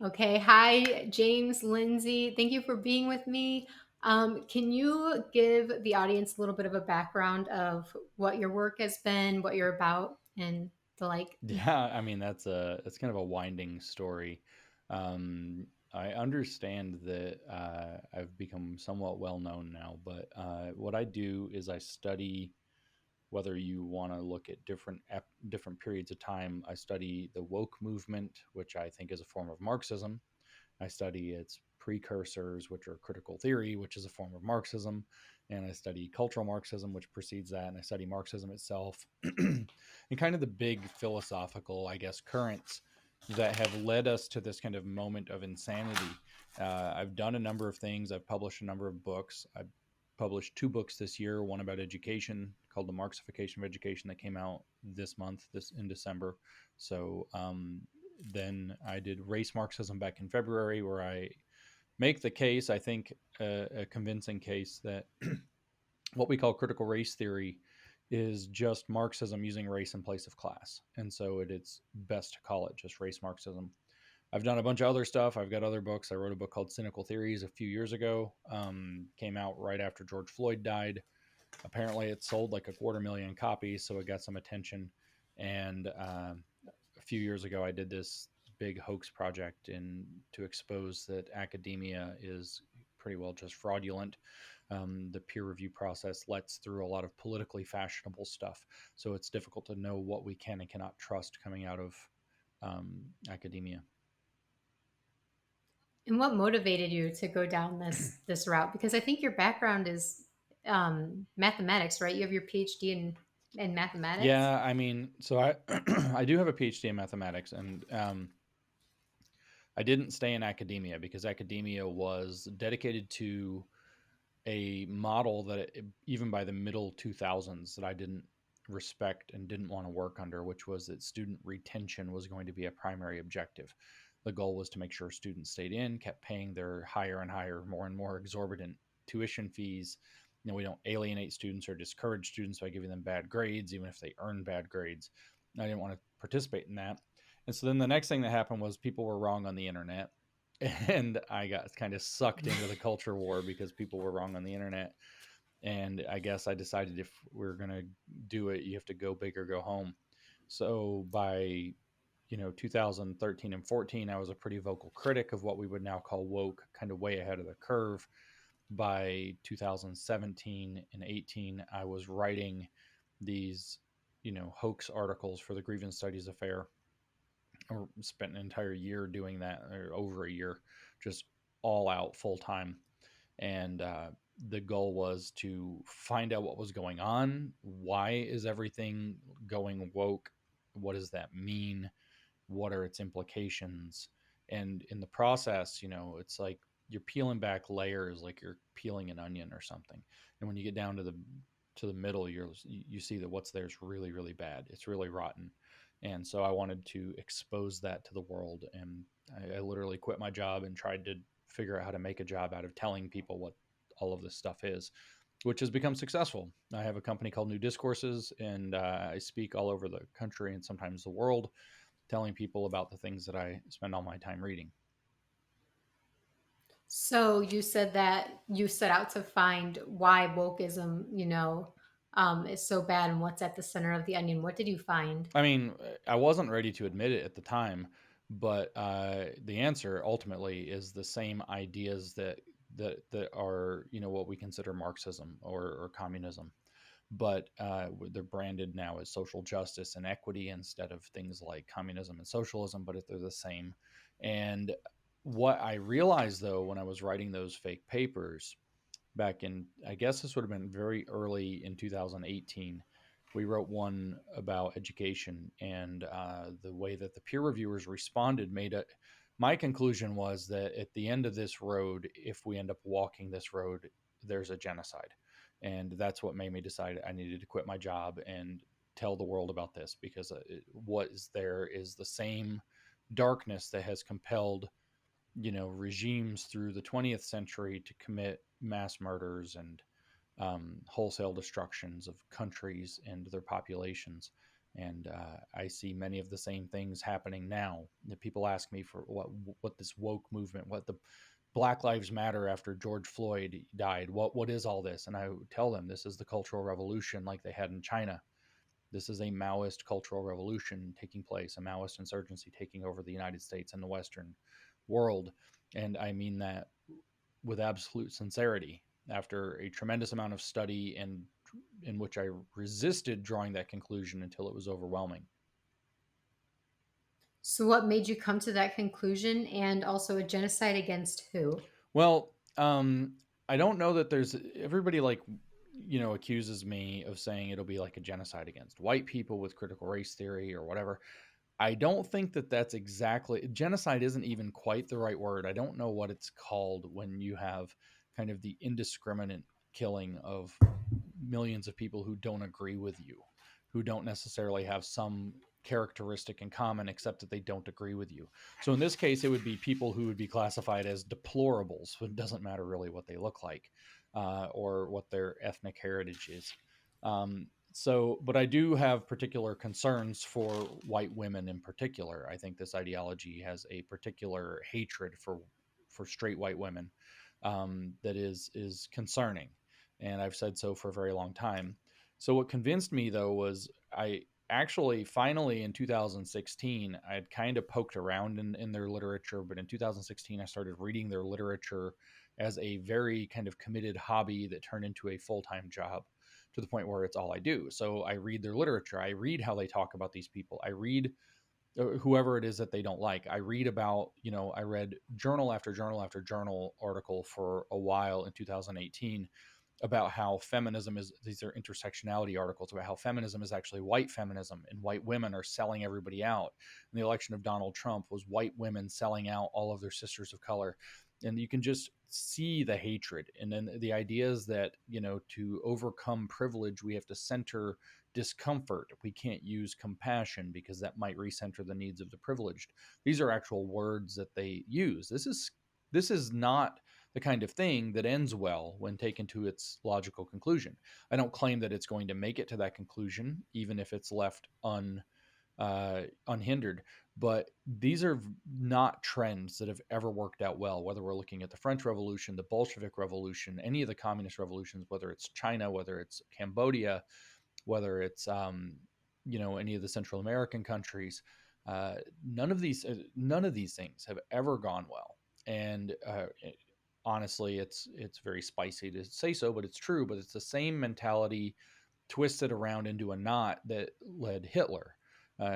Okay. Hi, James Lindsay. Thank you for being with me. Can you give the audience a little bit of a background of what your work has been, what you're about, and the like? Yeah, I mean that's kind of a winding story. I understand that I've become somewhat well known now, but what I do is I study whether you want to look at different periods of time. I study the woke movement, which I think is a form of Marxism. I study its precursors, which are critical theory, which is a form of Marxism. And I study cultural Marxism, which precedes that. And I study Marxism itself and kind of the big philosophical, I guess, currents that have led us to this kind of moment of insanity. I've done a number of things. I've published a number of books. I've published two books this year, one about education called The Marxification of Education that came out this month, this in December. Then I did race Marxism back in February, where I make the case, I think, a convincing case that what we call critical race theory is just Marxism using race in place of class. And so it's best to call it just race Marxism. I've done a bunch of other stuff. I've got other books. I wrote a book called Cynical Theories a few years ago. Came out right after George Floyd died. Apparently, it sold like 250,000 copies, so it got some attention. And a few years ago, I did this big hoax project to expose that academia is pretty well just fraudulent. The peer review process lets through a lot of politically fashionable stuff, so it's difficult to know what we can and cannot trust coming out of academia. And what motivated you to go down this route? Because I think your background is mathematics, right? You have your PhD in mathematics. Yeah, I mean, so I I do have a PhD in mathematics, and I didn't stay in academia because academia was dedicated to a model that even by the middle 2000s that I didn't respect and didn't want to work under, which was that student retention was going to be a primary objective. The goal was to make sure students stayed in, kept paying their higher and higher, more and more exorbitant tuition fees. We don't alienate students or discourage students by giving them bad grades, even if they earn bad grades. I didn't want to participate in that. And so then the next thing that happened was people were wrong on the internet, and I got kind of sucked into the culture war because people were wrong on the internet. And I guess I decided if we're gonna do it, you have to go big or go home. So by 2013 and 14, I was a pretty vocal critic of what we would now call woke, kind of way ahead of the curve. By 2017 and 18, I was writing these hoax articles for the Grievance Studies Affair, or spent an entire year doing that, or over a year, just all out full time. And the goal was to find out what was going on. Why is everything going woke? What does that mean? What are its implications? And in the process, it's like you're peeling back layers, like you're peeling an onion or something. And when you get down to the middle, you see that what's there is really, really bad. It's really rotten. And so I wanted to expose that to the world. And I literally quit my job and tried to figure out how to make a job out of telling people what all of this stuff is, which has become successful. I have a company called New Discourses, and I speak all over the country and sometimes the world, telling people about the things that I spend all my time reading. So you said that you set out to find why wokeism, is so bad and what's at the center of the onion. What did you find? I mean, I wasn't ready to admit it at the time, but the answer ultimately is the same ideas that are what we consider Marxism or communism, but they're branded now as social justice and equity instead of things like communism and socialism, but they're the same. And what I realized though when I was writing those fake papers back in, I guess this would have been very early in 2018. We wrote one about education, and the way that the peer reviewers responded made it. My conclusion was that at the end of this road, if we end up walking this road, there's a genocide. And that's what made me decide I needed to quit my job and tell the world about this, because what is there is the same darkness that has compelled regimes through the 20th century to commit mass murders and wholesale destructions of countries and their populations. And I see many of the same things happening now. The people ask me for what this woke movement, what the Black Lives Matter after George Floyd died, what is all this? And I would tell them this is the Cultural Revolution like they had in China. This is a Maoist cultural revolution taking place, a Maoist insurgency taking over the United States and the Western world. And I mean that with absolute sincerity. After a tremendous amount of study and in which I resisted drawing that conclusion until it was overwhelming. So, what made you come to that conclusion, and also a genocide against who? Well, I don't know that there's everybody like accuses me of saying it'll be like a genocide against white people with critical race theory or whatever. I don't think that that's exactly genocide isn't even quite the right word. I don't know what it's called when you have kind of the indiscriminate killing of millions of people who don't agree with you, who don't necessarily have some characteristic in common except that they don't agree with you. So in this case, it would be people who would be classified as deplorables. It doesn't matter really what they look like or what their ethnic heritage is. But I do have particular concerns for white women in particular. I think this ideology has a particular hatred for straight white women that is concerning, and I've said so for a very long time. So what convinced me though was I actually finally in 2016 I had kind of poked around in their literature, but in 2016 I started reading their literature as a very kind of committed hobby that turned into a full-time job to the point where it's all I do. So I read their literature. I read how they talk about these people. I read whoever it is that they don't like. I read about, I read journal after journal after journal article for a while in 2018 about how feminism is, these are intersectionality articles about how feminism is actually white feminism and white women are selling everybody out. And the election of Donald Trump was white women selling out all of their sisters of color. And you can just see the hatred. And then the idea is that, to overcome privilege, we have to center discomfort. We can't use compassion because that might recenter the needs of the privileged. These are actual words that they use. This is not the kind of thing that ends well when taken to its logical conclusion. I don't claim that it's going to make it to that conclusion, even if it's left unhindered. But these are not trends that have ever worked out well, whether we're looking at the French Revolution, the Bolshevik Revolution, any of the communist revolutions, whether it's China, whether it's Cambodia, whether it's any of the Central American countries. None of these things have ever gone well, and honestly, it's very spicy to say so, but it's true. But it's the same mentality twisted around into a knot that led Hitler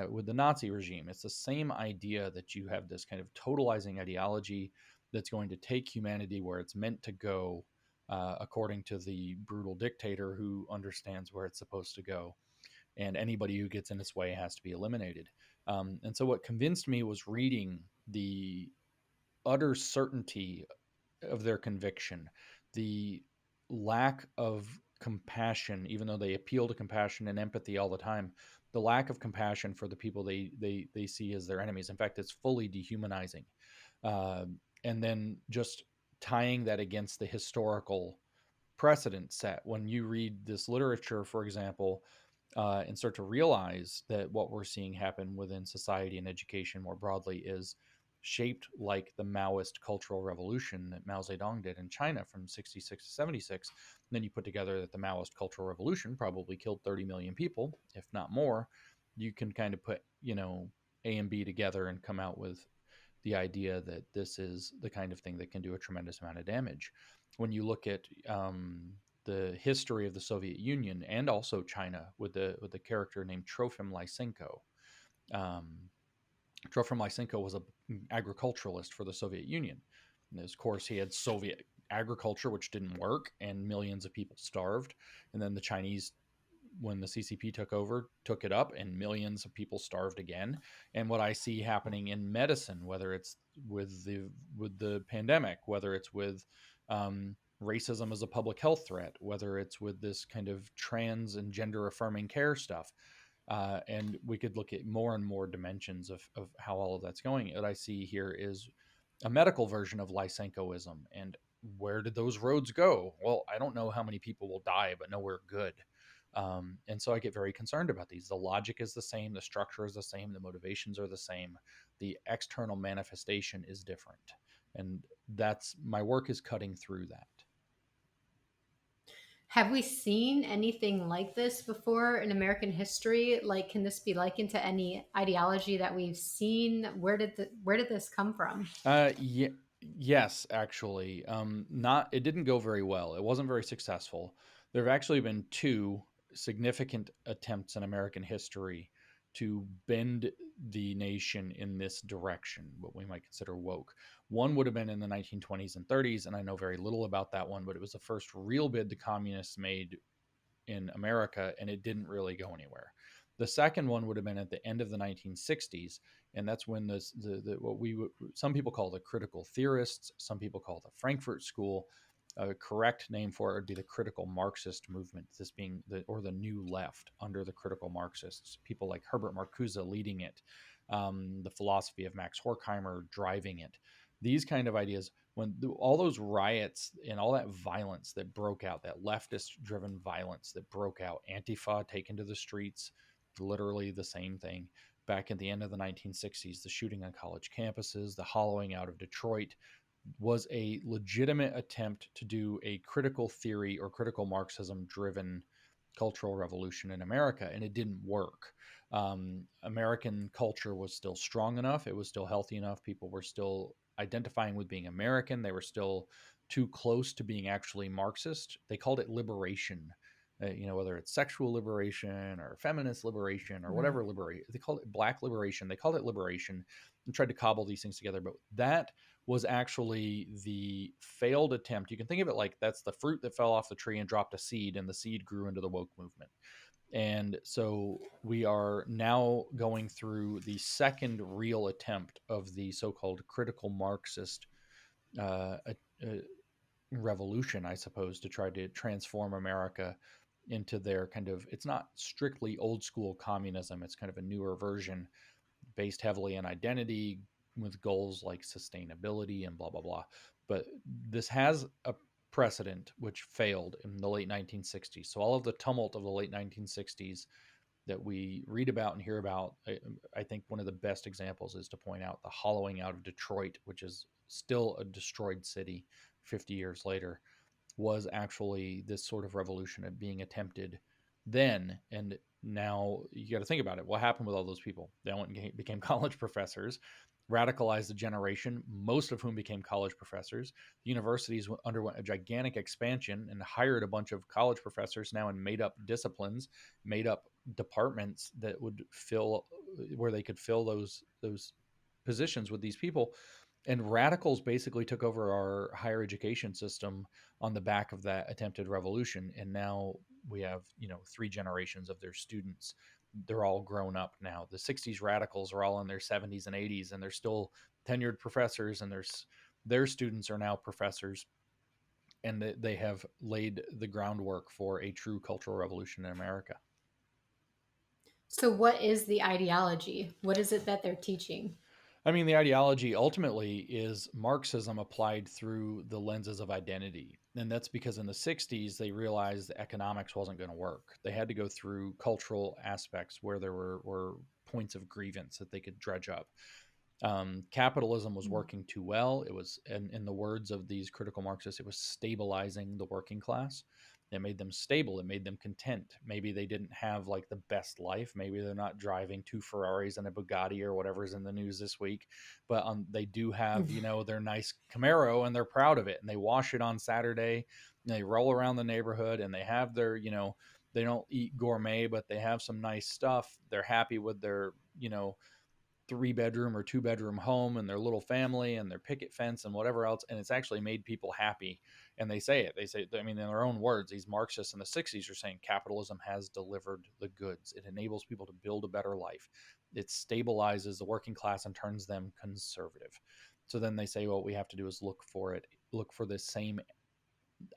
with the Nazi regime. It's the same idea that you have this kind of totalizing ideology that's going to take humanity where it's meant to go, according to the brutal dictator who understands where it's supposed to go. And anybody who gets in its way has to be eliminated. And so, what convinced me was reading the utter certainty of their conviction, the lack of compassion, even though they appeal to compassion and empathy all the time, the lack of compassion for the people they see as their enemies. In fact, it's fully dehumanizing. Uh, and then just tying that against the historical precedent set. When you read this literature, for example, and start to realize that what we're seeing happen within society and education more broadly is shaped like the Maoist cultural revolution that Mao Zedong did in China from 66 to 76. And then you put together that the Maoist cultural revolution probably killed 30 million people, if not more. You can kind of put, A and B together and come out with the idea that this is the kind of thing that can do a tremendous amount of damage. When you look at the history of the Soviet Union and also China with the character named Trofim Lysenko. Um, Trofim Lysenko was an agriculturalist for the Soviet Union. And of course, he had Soviet agriculture, which didn't work, and millions of people starved. And then the Chinese, when the CCP took over, took it up, and millions of people starved again. And what I see happening in medicine, whether it's with the pandemic, whether it's with racism as a public health threat, whether it's with this kind of trans and gender affirming care stuff. And we could look at more and more dimensions of how all of that's going. What I see here is a medical version of Lysenkoism. And where did those roads go? Well, I don't know how many people will die, but nowhere good. And so I get very concerned about these. The logic is the same, the structure is the same, the motivations are the same, the external manifestation is different. And that's my work is cutting through that. Have we seen anything like this before in American history? Like, can this be likened to any ideology that we've seen? Where did this come from? Yeah, yes, actually, not it didn't go very well. It wasn't very successful. There have actually been two significant attempts in American history to bend the nation in this direction, what we might consider woke. One would have been in the 1920s and 30s, and I know very little about that one, but it was the first real bid the communists made in America, and it didn't really go anywhere. The second one would have been at the end of the 1960s, and that's when the what we some people call the critical theorists, some people call the Frankfurt School. A correct name for it would be the critical Marxist movement. This being the new left under the critical Marxists, people like Herbert Marcuse leading it, the philosophy of Max Horkheimer driving it. These kind of ideas when all those riots and all that violence that broke out, that leftist driven violence that broke out, Antifa taken to the streets, literally the same thing. Back at the end of the 1960s, the shooting on college campuses, the hollowing out of Detroit was a legitimate attempt to do a critical theory or critical Marxism driven cultural revolution in America, and it didn't work. American culture was still strong enough, it was still healthy enough, people were still identifying with being American, they were still too close to being actually Marxist. They called it liberation. Whether it's sexual liberation or feminist liberation or Right. whatever liberation, they called it black liberation. They called it liberation and tried to cobble these things together. But that was actually the failed attempt. You can think of it like that's the fruit that fell off the tree and dropped a seed, and the seed grew into the woke movement. And so we are now going through the second real attempt of the so called critical Marxist uh, uh, revolution, I suppose, to try to transform America into their kind of, it's not strictly old school communism, it's kind of a newer version based heavily on identity with goals like sustainability and blah blah blah. But this has a precedent which failed in the late 1960s. So all of the tumult of the late 1960s that we read about and hear about, I think one of the best examples is to point out the hollowing out of Detroit, which is still a destroyed city 50 years later, was actually this sort of revolution being attempted then. And now you got to think about it. What happened with all those people? They went and became college professors, radicalized a generation, most of whom became college professors. The universities underwent a gigantic expansion and hired a bunch of college professors now in made up disciplines, made up departments that would fill where they could fill those positions with these people. And radicals basically took over our higher education system on the back of that attempted revolution. And now we have, three generations of their students. They're all grown up now. The 60s radicals are all in their 70s and 80s, and they're still tenured professors, and their students are now professors. And they have laid the groundwork for a true cultural revolution in America. So, what is the ideology? What is it that they're teaching? I mean, the ideology ultimately is Marxism applied through the lenses of identity. And that's because in the 60s, they realized the economics wasn't going to work. They had to go through cultural aspects where there were points of grievance that they could dredge up. Capitalism was working too well. It was, in the words of these critical Marxists, it was stabilizing the working class. It made them stable. It made them content. Maybe they didn't have like the best life. Maybe they're not driving two Ferraris and a Bugatti or whatever's in the news this week, but they do have, their nice Camaro and they're proud of it. And they wash it on Saturday. And they roll around the neighborhood and they have their, they don't eat gourmet, but they have some nice stuff. They're happy with their, 3-bedroom or 2-bedroom home and their little family and their picket fence and whatever else. And it's actually made people happy. And they say it. They say, I mean, in their own words, these Marxists in the 60s are saying capitalism has delivered the goods. It enables people to build a better life. It stabilizes the working class and turns them conservative. So then they say, well, what we have to do is look for the same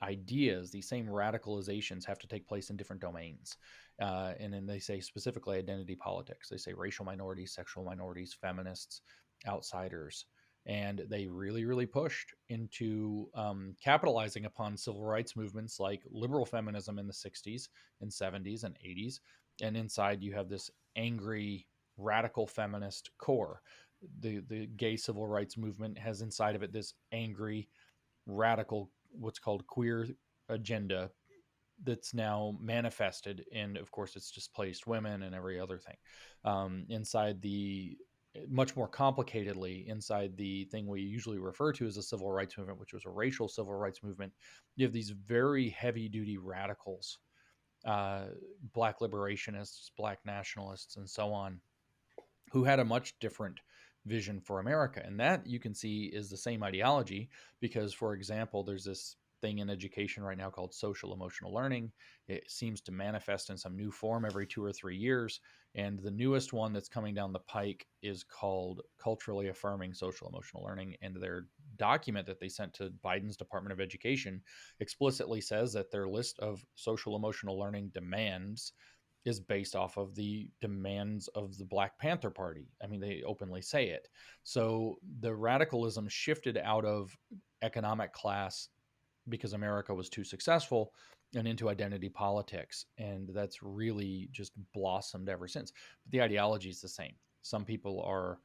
ideas, these same radicalizations have to take place in different domains. And then they say specifically identity politics. They say racial minorities, sexual minorities, feminists, outsiders. And they really, really pushed into capitalizing upon civil rights movements like liberal feminism in the 60s and 70s and 80s. And inside, you have this angry, radical feminist core. The gay civil rights movement has inside of it this angry, radical, what's called queer agenda that's now manifested, and of course it's displaced women and every other thing inside the much more complicatedly inside the thing we usually refer to as a civil rights movement, which was a racial civil rights movement. You have these very heavy duty radicals, uh, black liberationists, black nationalists, and so on, who had a much different vision for America. And that you can see is the same ideology because, for example, there's this thing in education right now called social emotional learning. It seems to manifest in some new form every 2 or 3 years. And the newest one that's coming down the pike is called culturally affirming social emotional learning. And their document that they sent to Biden's Department of Education explicitly says that their list of social emotional learning demands is based off of the demands of the Black Panther Party. I mean, they openly say it. So the radicalism shifted out of economic class because America was too successful and into identity politics. And that's really just blossomed ever since. But the ideology is the same. Some people are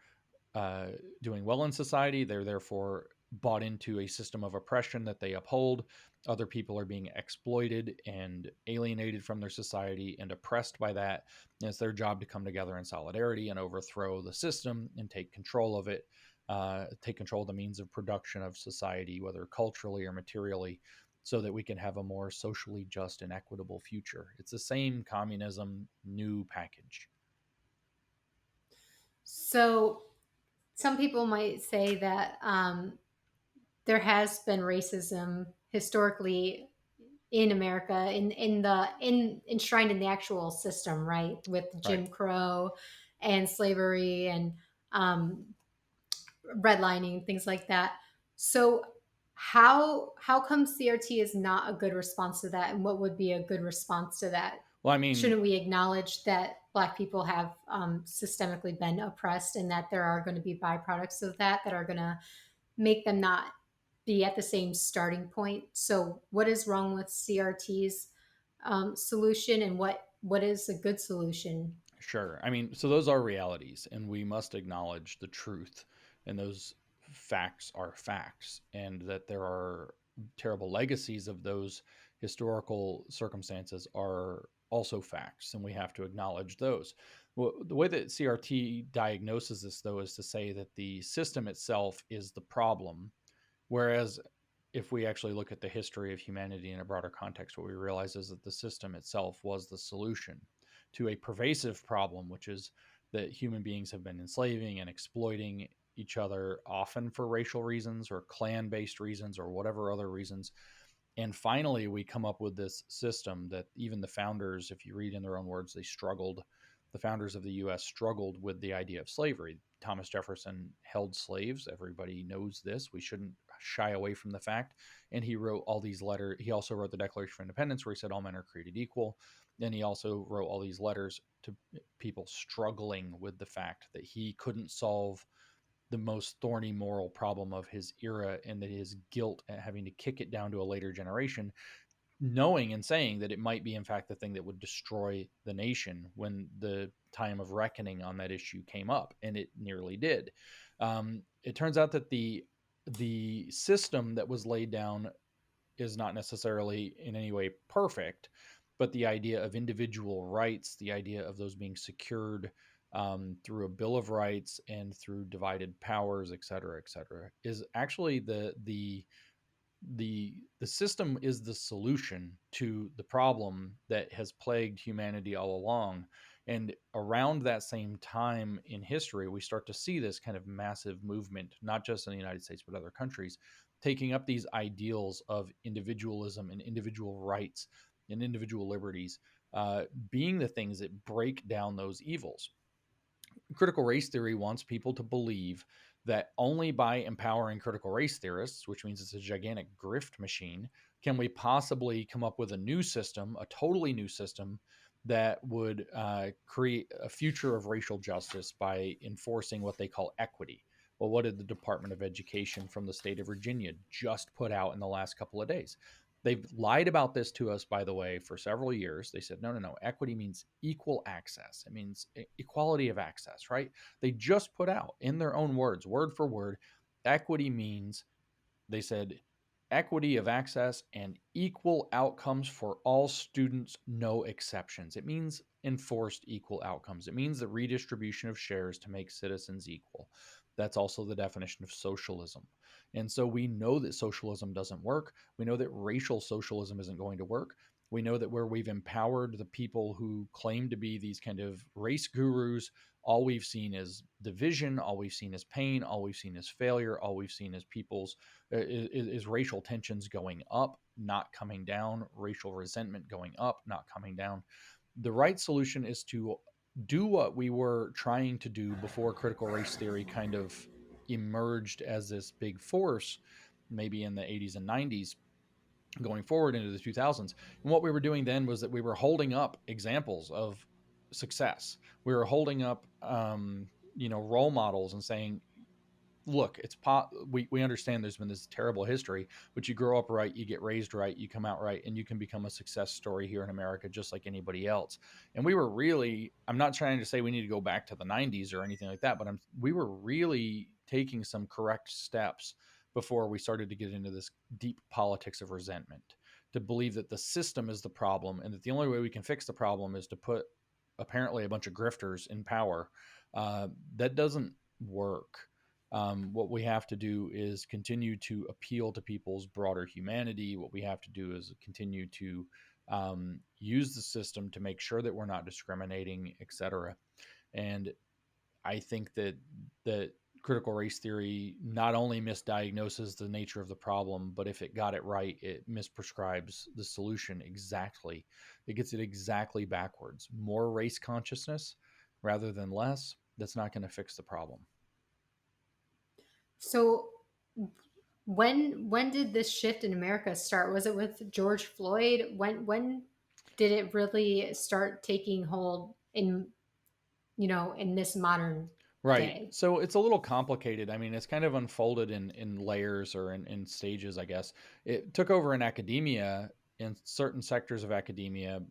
uh, doing well in society. They're therefore bought into a system of oppression that they uphold. Other people are being exploited and alienated from their society and oppressed by that. And it's their job to come together in solidarity and overthrow the system and take control of it, take control of the means of production of society, whether culturally or materially, so that we can have a more socially just and equitable future. It's the same communism, new package. So some people might say that there has been racism historically in America, in enshrined in the actual system, right? With Right. Jim Crow and slavery and um, redlining, things like that. So how come CRT is not a good response to that, and what would be a good response to that? Well, I mean, Shouldn't we acknowledge that Black people have systemically been oppressed, and that there are going to be byproducts of that that are going to make them not be at the same starting point? So, what is wrong with CRT's solution, and what is a good solution? sure. I mean, so those are realities, and we must acknowledge the truth. And those facts are facts, and that there are terrible legacies of those historical circumstances are also facts, and we have to acknowledge those. Well, the way that CRT diagnoses this, though, is to say that the system itself is the problem. Whereas if we actually look at the history of humanity in a broader context, what we realize is that the system itself was the solution to a pervasive problem, which is that human beings have been enslaving and exploiting each other, often for racial reasons or clan based reasons or whatever other reasons. And finally, we come up with this system that even the founders, if you read in their own words, they struggled. The founders of the US struggled with the idea of slavery. Thomas Jefferson held slaves. Everybody knows this. We shouldn't shy away from the fact. And he wrote all these letters. He also wrote the Declaration of Independence, where he said all men are created equal. Then he also wrote all these letters to people struggling with the fact that he couldn't solve the most thorny moral problem of his era, and that his guilt at having to kick it down to a later generation, knowing and saying that it might be in fact the thing that would destroy the nation when the time of reckoning on that issue came up, and it nearly did. It turns out that the system that was laid down is not necessarily in any way perfect, but the idea of individual rights, the idea of those being secured through a Bill of Rights and through divided powers, et cetera, is actually the system is the solution to the problem that has plagued humanity all along. And around that same time in history, we start to see this kind of massive movement, not just in the United States, but other countries, taking up these ideals of individualism and individual rights and individual liberties, being the things that break down those evils. Critical race theory wants people to believe that only by empowering critical race theorists, which means it's a gigantic grift machine, can we possibly come up with a new system, a totally new system that would create a future of racial justice by enforcing what they call equity, Well, what did the Department of Education from the state of Virginia just put out in the last couple of days? They've lied about this to us, by the way, for several years. They said, no, no, no, equity means equal access. It means equality of access, right? They just put out, in their own words, word for word, equity means, they said, equity of access and equal outcomes for all students, no exceptions. It means enforced equal outcomes. It means the redistribution of shares to make citizens equal. That's also the definition of socialism. And so we know that socialism doesn't work. We know that racial socialism isn't going to work. We know that where we've empowered the people who claim to be these kind of race gurus, all we've seen is division, all we've seen is pain, all we've seen is failure, all we've seen is people's is racial tensions going up, not coming down, racial resentment going up, not coming down. The right solution is to do what we were trying to do before critical race theory kind of emerged as this big force, maybe in the 80s and 90s, going forward into the 2000s. And what we were doing then was that we were holding up examples of success. We were holding up, role models and saying, look, we understand there's been this terrible history, but you grow up right, you get raised right, you come out right, and you can become a success story here in America just like anybody else. And we were really, I'm not trying to say we need to go back to the 90s or anything like that, but we were really taking some correct steps before we started to get into this deep politics of resentment, to believe that the system is the problem and that the only way we can fix the problem is to put apparently a bunch of grifters in power. That doesn't work. What we have to do is continue to appeal to people's broader humanity. What we have to do is continue to use the system to make sure that we're not discriminating, etc. And I think that critical race theory not only misdiagnoses the nature of the problem, but if it got it right, it misprescribes the solution exactly. It gets it exactly backwards. More race consciousness rather than less, that's not going to fix the problem. So when did this shift in America start? Was it with George Floyd? When did it really start taking hold in, in this modern Right. day? So it's a little complicated. I mean, it's kind of unfolded in layers or in stages, I guess. It took over in academia, in certain sectors of academia,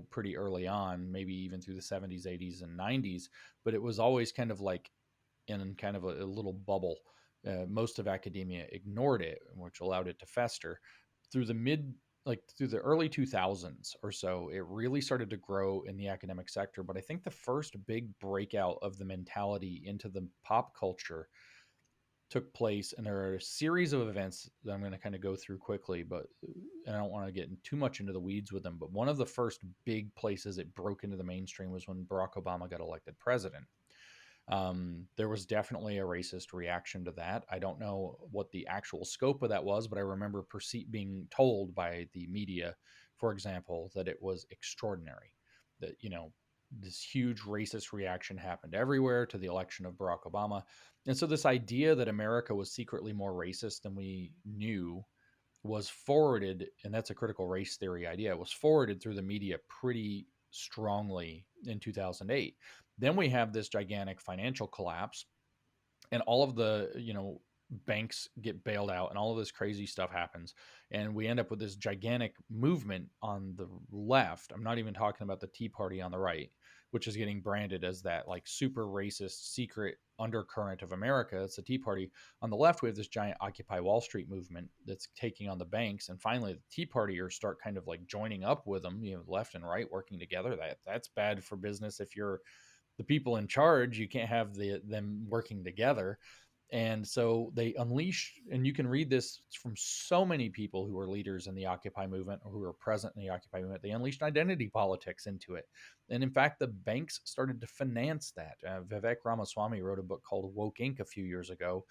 pretty early on, maybe even through the 70s, 80s, and 90s. But it was always kind of like in kind of a little bubble. Most of academia ignored it, which allowed it to fester. Through the through the early 2000s or so, it really started to grow in the academic sector. But I think the first big breakout of the mentality into the pop culture took place, and there are a series of events that I'm going to kind of go through quickly, but I don't want to get too much into the weeds with them. But one of the first big places it broke into the mainstream was when Barack Obama got elected president. There was definitely a racist reaction to that. I don't know what the actual scope of that was, but I remember being told by the media, for example, that it was extraordinary. That, this huge racist reaction happened everywhere to the election of Barack Obama. And so, this idea that America was secretly more racist than we knew was forwarded, and that's a critical race theory idea, it was forwarded through the media pretty strongly in 2008. Then we have this gigantic financial collapse, and all of the, banks get bailed out, and all of this crazy stuff happens. And we end up with this gigantic movement on the left. I'm not even talking about the Tea Party on the right, which is getting branded as that like super racist secret undercurrent of America. It's the Tea Party. On the left, we have this giant Occupy Wall Street movement that's taking on the banks. And finally, the Tea Partiers start kind of like joining up with them, left and right working together. That's bad for business. If you're the people in charge, you can't have them working together. And so they unleash, and you can read this from so many people who are leaders in the Occupy movement or who are present in the Occupy movement. They unleashed identity politics into it. And in fact, the banks started to finance that. Vivek Ramaswamy wrote a book called Woke Inc. a few years ago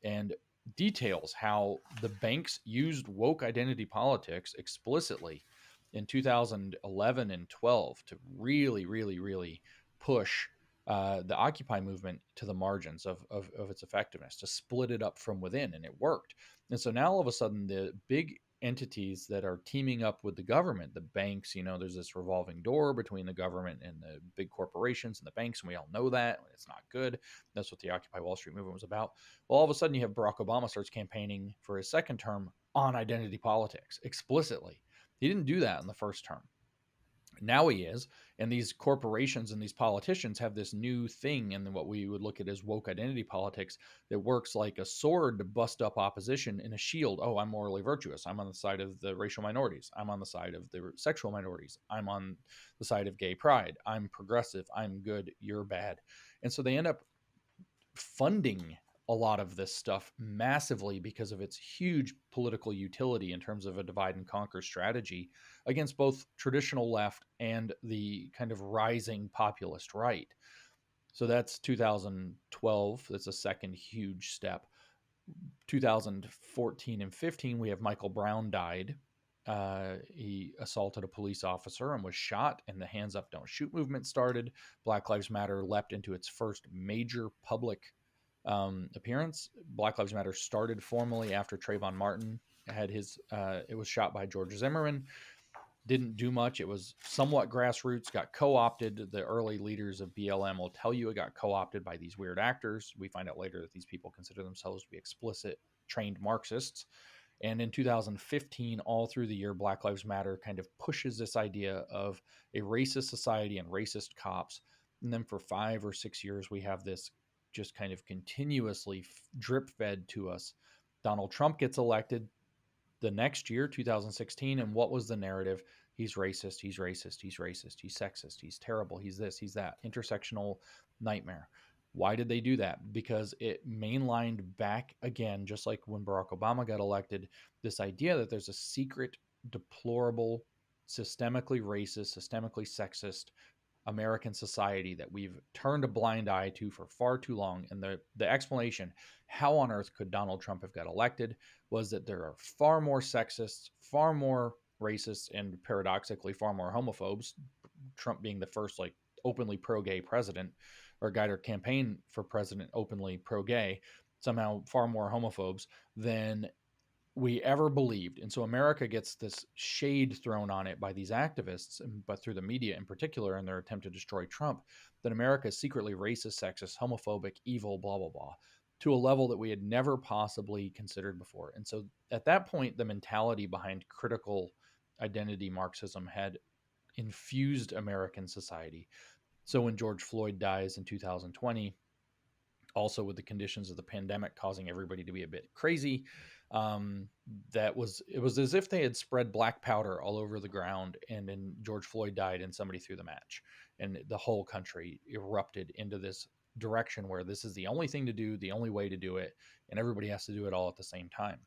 and details how the banks used woke identity politics explicitly in 2011 and 12 to really, really, really push the Occupy movement to the margins of its effectiveness, to split it up from within, and it worked. And so now all of a sudden, the big entities that are teaming up with the government. The banks, there's this revolving door between the government and the big corporations and the banks, and we all know that it's not good. That's what the Occupy Wall Street movement was about. Well, all of a sudden, you have Barack Obama starts campaigning for his second term on identity politics explicitly. He didn't do that in the first term. Now he is, and these corporations and these politicians have this new thing in what we would look at as woke identity politics that works like a sword to bust up opposition and a shield. Oh, I'm morally virtuous. I'm on the side of the racial minorities. I'm on the side of the sexual minorities. I'm on the side of gay pride. I'm progressive. I'm good. You're bad. And so they end up funding a lot of this stuff massively because of its huge political utility in terms of a divide and conquer strategy against both traditional left and the kind of rising populist right. So that's 2012. That's a second huge step. 2014 and 15, we have Michael Brown died. He assaulted a police officer and was shot, and the Hands Up, Don't Shoot movement started. Black Lives Matter leapt into its first major public appearance. Black Lives Matter started formally after Trayvon Martin had it was shot by George Zimmerman. Didn't do much. It was somewhat grassroots, got co-opted. The early leaders of BLM will tell you it got co-opted by these weird actors. We find out later that these people consider themselves to be explicit trained Marxists. And in 2015, all through the year, Black Lives Matter kind of pushes this idea of a racist society and racist cops. And then for 5 or 6 years, we have this just kind of continuously drip fed to us. Donald Trump gets elected the next year, 2016. And what was the narrative? He's racist. He's racist. He's racist. He's sexist. He's terrible. He's this. He's that. Intersectional nightmare. Why did they do that? Because it mainlined back again, just like when Barack Obama got elected, this idea that there's a secret, deplorable, systemically racist, systemically sexist American society that we've turned a blind eye to for far too long. And the explanation, how on earth could Donald Trump have got elected, was that there are far more sexists, far more racists, and paradoxically far more homophobes. Trump being the first like openly pro-gay president, or guy to campaign for president openly pro-gay, somehow far more homophobes than we ever believed. And so America gets this shade thrown on it by these activists, but through the media in particular, in their attempt to destroy Trump, that America is secretly racist, sexist, homophobic, evil, blah, blah, blah, to a level that we had never possibly considered before. And so at that point, the mentality behind critical identity Marxism had infused American society. So when George Floyd dies in 2020, also with the conditions of the pandemic causing everybody to be a bit crazy, it was as if they had spread black powder all over the ground, and then George Floyd died and somebody threw the match, and the whole country erupted into this direction where this is the only thing to do, the only way to do it, and everybody has to do it all at the same time.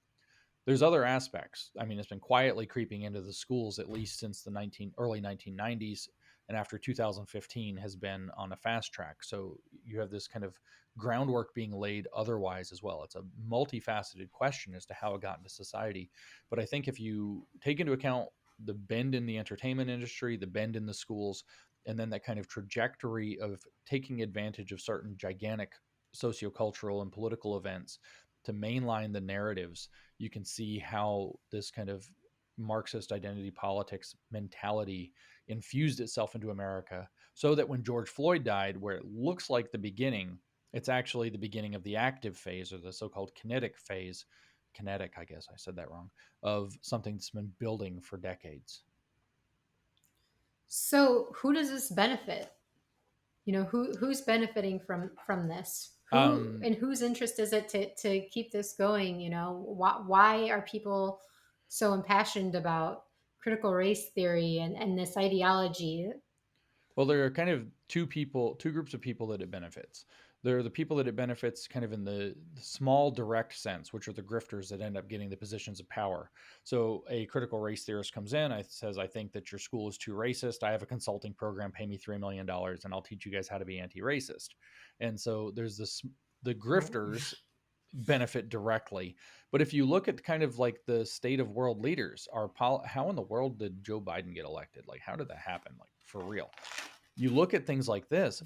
There's other aspects. I mean, it's been quietly creeping into the schools at least since the early 1990s, and after 2015 has been on a fast track. So you have this kind of groundwork being laid otherwise as well. It's a multifaceted question as to how it got into society. But I think if you take into account the bend in the entertainment industry, the bend in the schools, and then that kind of trajectory of taking advantage of certain gigantic sociocultural and political events to mainline the narratives, you can see how this kind of Marxist identity politics mentality infused itself into America, so that when George Floyd died, where it looks like the beginning, it's actually the beginning of the active phase, or the so-called kinetic phase. Kinetic, I guess I said that wrong, of something that's been building for decades. So who does this benefit? Who's benefiting from this? Who Um, and whose interest is it to keep this going? Why are people so impassioned about critical race theory and this ideology? Well, there are kind of two groups of people that it benefits. There are the people that it benefits kind of in the small direct sense, which are the grifters that end up getting the positions of power. So a critical race theorist comes in, says, I think that your school is too racist. I have a consulting program, pay me $3 million, and I'll teach you guys how to be anti-racist. And so there's the grifters benefit directly. But if you look at kind of like the state of world leaders, how in the world did Joe Biden get elected? Like, how did that happen? Like, for real. You look at things like this,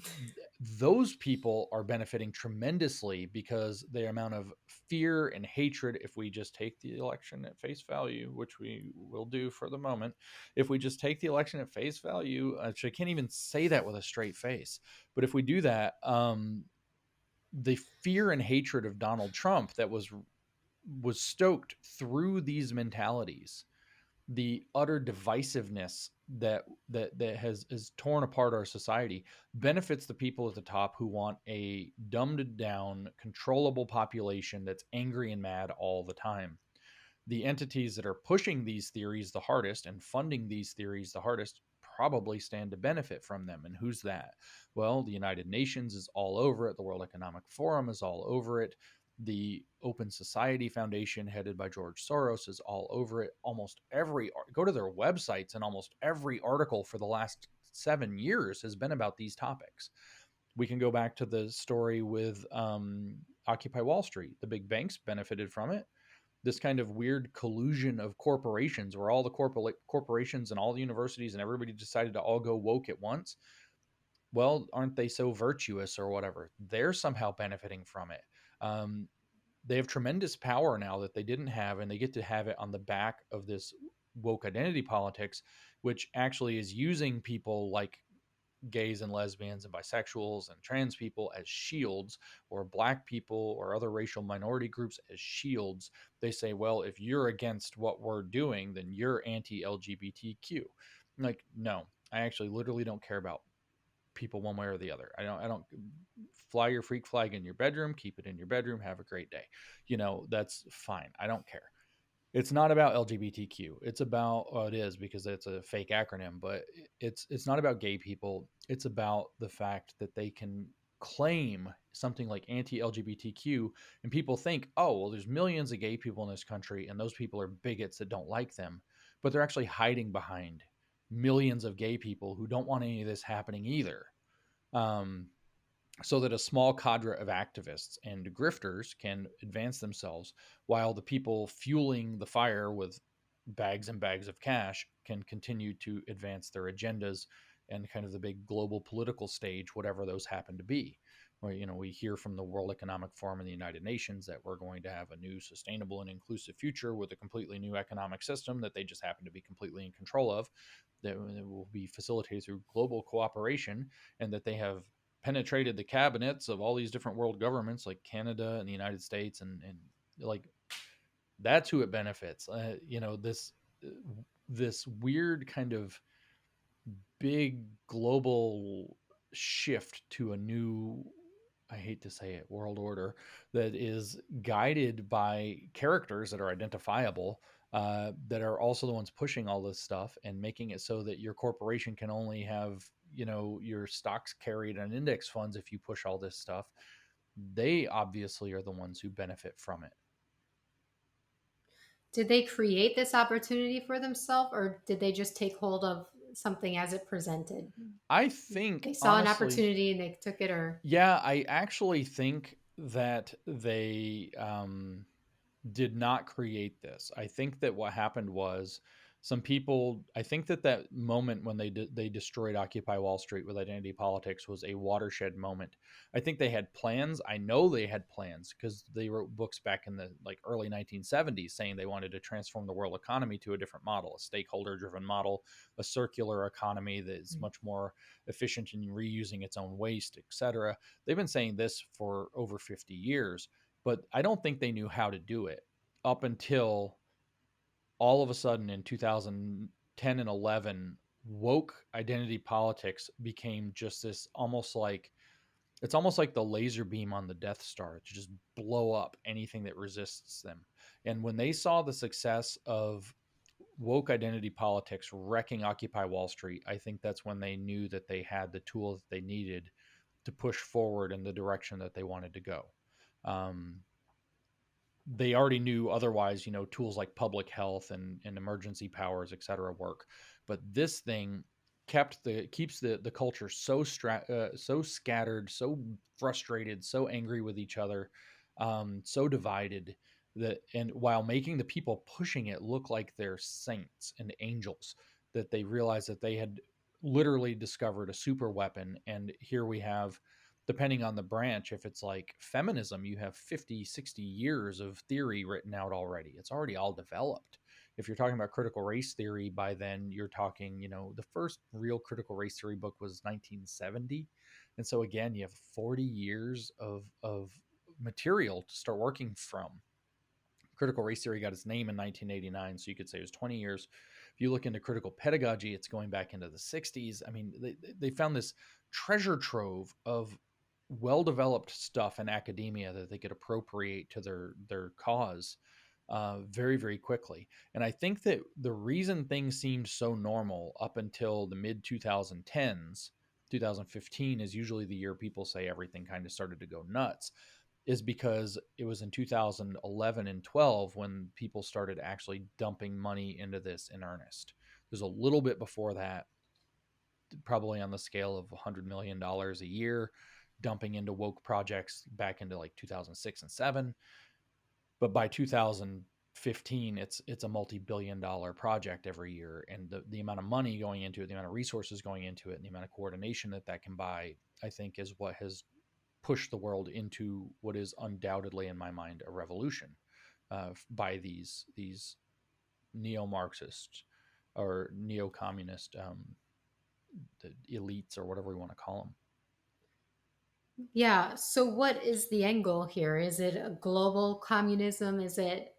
those people are benefiting tremendously because the amount of fear and hatred, if we just take the election at face value, which we will do for the moment, if we just take the election at face value, actually, I can't even say that with a straight face, but if we do that, the fear and hatred of Donald Trump that was stoked through these mentalities, the utter divisiveness that has torn apart our society, benefits the people at the top who want a dumbed down, controllable population that's angry and mad all the time. The entities that are pushing these theories the hardest and funding these theories the hardest probably stand to benefit from them. And who's that? Well, the United Nations is all over it. The World Economic Forum is all over it. The Open Society Foundation, headed by George Soros, is all over it. Almost every, go to their websites, and almost every article for the last 7 years has been about these topics. We can go back to the story with Occupy Wall Street. The big banks benefited from it. This kind of weird collusion of corporations, where all the corporations and all the universities and everybody decided to all go woke at once. Well, aren't they so virtuous or whatever? They're somehow benefiting from it. Um, they have tremendous power now that they didn't have, and they get to have it on the back of this woke identity politics, which actually is using people like gays and lesbians and bisexuals and trans people as shields, or black people or other racial minority groups as shields. They say, well, if you're against what we're doing, then you're anti-LGBTQ. Like, no, I actually literally don't care about people one way or the other. I don't fly your freak flag in your bedroom, keep it in your bedroom, have a great day. That's fine. I don't care. It's not about LGBTQ. It's about, well, it is because it's a fake acronym, but it's not about gay people. It's about the fact that they can claim something like anti-LGBTQ, and people think, oh, well, there's millions of gay people in this country, and those people are bigots that don't like them, but they're actually hiding behind millions of gay people who don't want any of this happening either. Um, so that a small cadre of activists and grifters can advance themselves, while the people fueling the fire with bags and bags of cash can continue to advance their agendas and kind of the big global political stage, whatever those happen to be. Where, we hear from the World Economic Forum and the United Nations that we're going to have a new sustainable and inclusive future with a completely new economic system that they just happen to be completely in control of, that will be facilitated through global cooperation, and that they have penetrated the cabinets of all these different world governments like Canada and the United States, and like, that's who it benefits. This weird kind of big global shift to a new, I hate to say it, world order that is guided by characters that are identifiable, that are also the ones pushing all this stuff and making it so that your corporation can only have, your stocks carried on index funds if you push all this stuff. They obviously are the ones who benefit from it. Did they create this opportunity for themselves, or did they just take hold of something as it presented? I think, They saw an honestly, opportunity and they took it, or yeah, I actually think that they did not create this. I think that what happened was, some people, I think that that moment when they destroyed Occupy Wall Street with identity politics was a watershed moment. I think they had plans. I know they had plans because they wrote books back in the like early 1970s saying they wanted to transform the world economy to a different model, a stakeholder driven model, a circular economy that is much more efficient in reusing its own waste, etc. They've been saying this for over 50 years, but I don't think they knew how to do it up until all of a sudden in 2010 and 11, woke identity politics became just this, almost like, it's almost like the laser beam on the Death Star to just blow up anything that resists them. And when they saw the success of woke identity politics wrecking Occupy Wall Street, I think that's when they knew that they had the tools that they needed to push forward in the direction that they wanted to go. Um, they already knew otherwise, tools like public health and emergency powers, et cetera, work. But this thing keeps the culture so scattered, so frustrated, so angry with each other, so divided, that, and while making the people pushing it look like they're saints and angels, that they realized that they had literally discovered a super weapon. And here we have depending on the branch, if it's like feminism, you have 50, 60 years of theory written out already. It's already all developed. If you're talking about critical race theory, by then you're talking, the first real critical race theory book was 1970. And so again, you have 40 years of material to start working from. Critical race theory got its name in 1989, so you could say it was 20 years. If you look into critical pedagogy, it's going back into the 60s. I mean, they found this treasure trove of well-developed stuff in academia that they could appropriate to their cause very, very quickly. And I think that the reason things seemed so normal up until the mid 2010s, 2015 is usually the year people say everything kind of started to go nuts, is because it was in 2011 and 12 when people started actually dumping money into this in earnest. There's a little bit before that, probably on the scale of $100 million a year, dumping into woke projects back into like 2006 and 7. But by 2015, it's a multi-billion-dollar project every year, and the amount of money going into it, the amount of resources going into it, and the amount of coordination that can buy, I think, is what has push the world into what is undoubtedly, in my mind, a revolution by these neo-Marxist or neo-communist the elites or whatever we want to call them. Yeah. So, what is the end goal here? Is it a global communism? Is it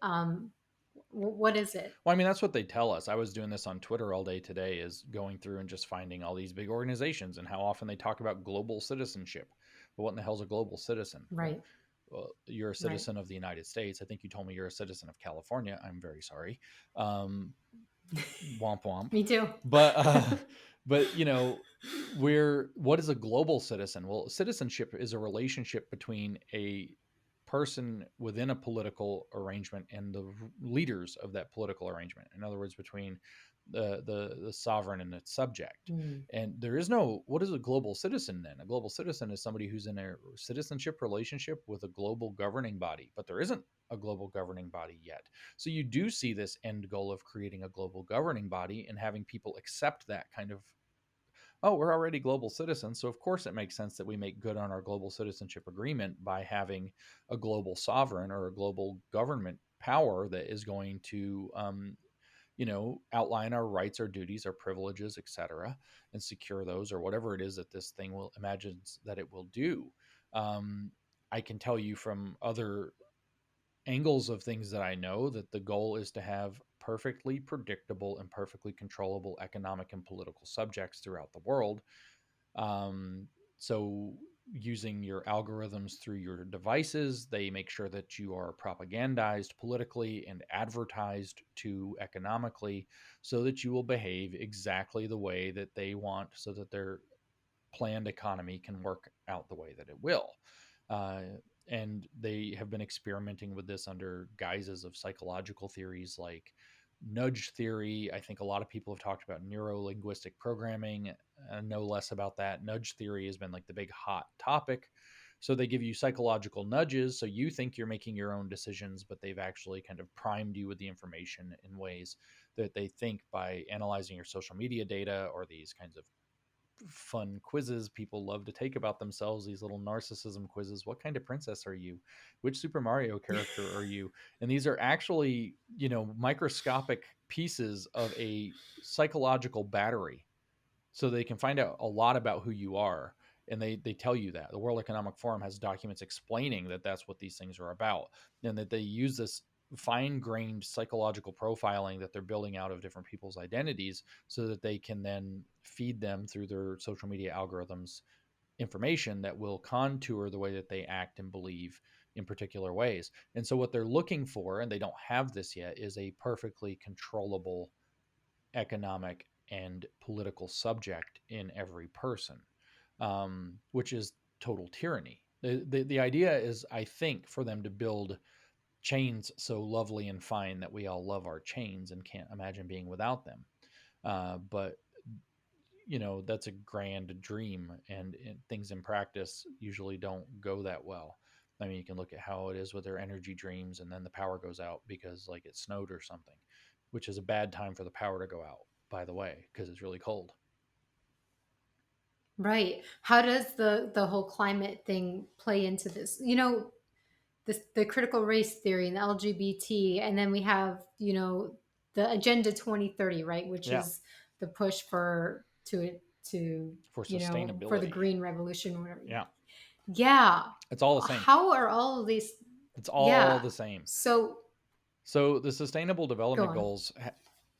what is it? Well, I mean, that's what they tell us. I was doing this on Twitter all day today, is going through and just finding all these big organizations and how often they talk about global citizenship. But what in the hell's a global citizen? Right. Well, you're a Right. citizen of the United States. I think you told me you're a citizen of California. I'm very sorry. Um, womp womp. Me too. But but we're what is a global citizen? Well, citizenship is a relationship between a person within a political arrangement and the leaders of that political arrangement. In other words, between the sovereign and its subject. Mm. And there is no, what is a global citizen then? A global citizen is somebody who's in a citizenship relationship with a global governing body, but there isn't a global governing body yet. So you do see this end goal of creating a global governing body and having people accept that kind of, oh, we're already global citizens, so of course it makes sense that we make good on our global citizenship agreement by having a global sovereign or a global government power that is going to outline our rights, our duties, our privileges, etc., and secure those, or whatever it is that this thing will imagines that it will do. um, I can tell you from other angles of things that I know that the goal is to have perfectly predictable and perfectly controllable economic and political subjects throughout the world. Um, so, using your algorithms through your devices, they make sure that you are propagandized politically and advertised to economically so that you will behave exactly the way that they want, so that their planned economy can work out the way that it will. Uh, and they have been experimenting with this under guises of psychological theories like nudge theory. I think a lot of people have talked about neuro linguistic programming. No less about that. Nudge theory has been like the big hot topic. So they give you psychological nudges. So you think you're making your own decisions, but they've actually kind of primed you with the information in ways that they think by analyzing your social media data or these kinds of fun quizzes people love to take about themselves, these little narcissism quizzes. What kind of princess are you? Which Super Mario character are you? And these are actually, microscopic pieces of a psychological battery, so they can find out a lot about who you are. And they tell you that the World Economic Forum has documents explaining that that's what these things are about, and that they use this fine-grained psychological profiling that they're building out of different people's identities so that they can then feed them through their social media algorithms information that will contour the way that they act and believe in particular ways. And so what they're looking for, and they don't have this yet, is a perfectly controllable economic and political subject in every person, which is total tyranny. The idea is, I think, for them to build chains so lovely and fine that we all love our chains and can't imagine being without them. But that's a grand dream, and things in practice usually don't go that well. I mean, you can look at how it is with their energy dreams, and then the power goes out because like it snowed or something, which is a bad time for the power to go out, by the way, because it's really cold. Right. How does the whole climate thing play into this? You know, the critical race theory and the LGBT, and then we have, you know, the Agenda 2030, right, which Yeah, is the push for to for you know, for the sustainability. green revolution, whatever. Yeah, Yeah. it's all the same. How are all of these? It's all Yeah. the same. So So the Sustainable go Development on. Goals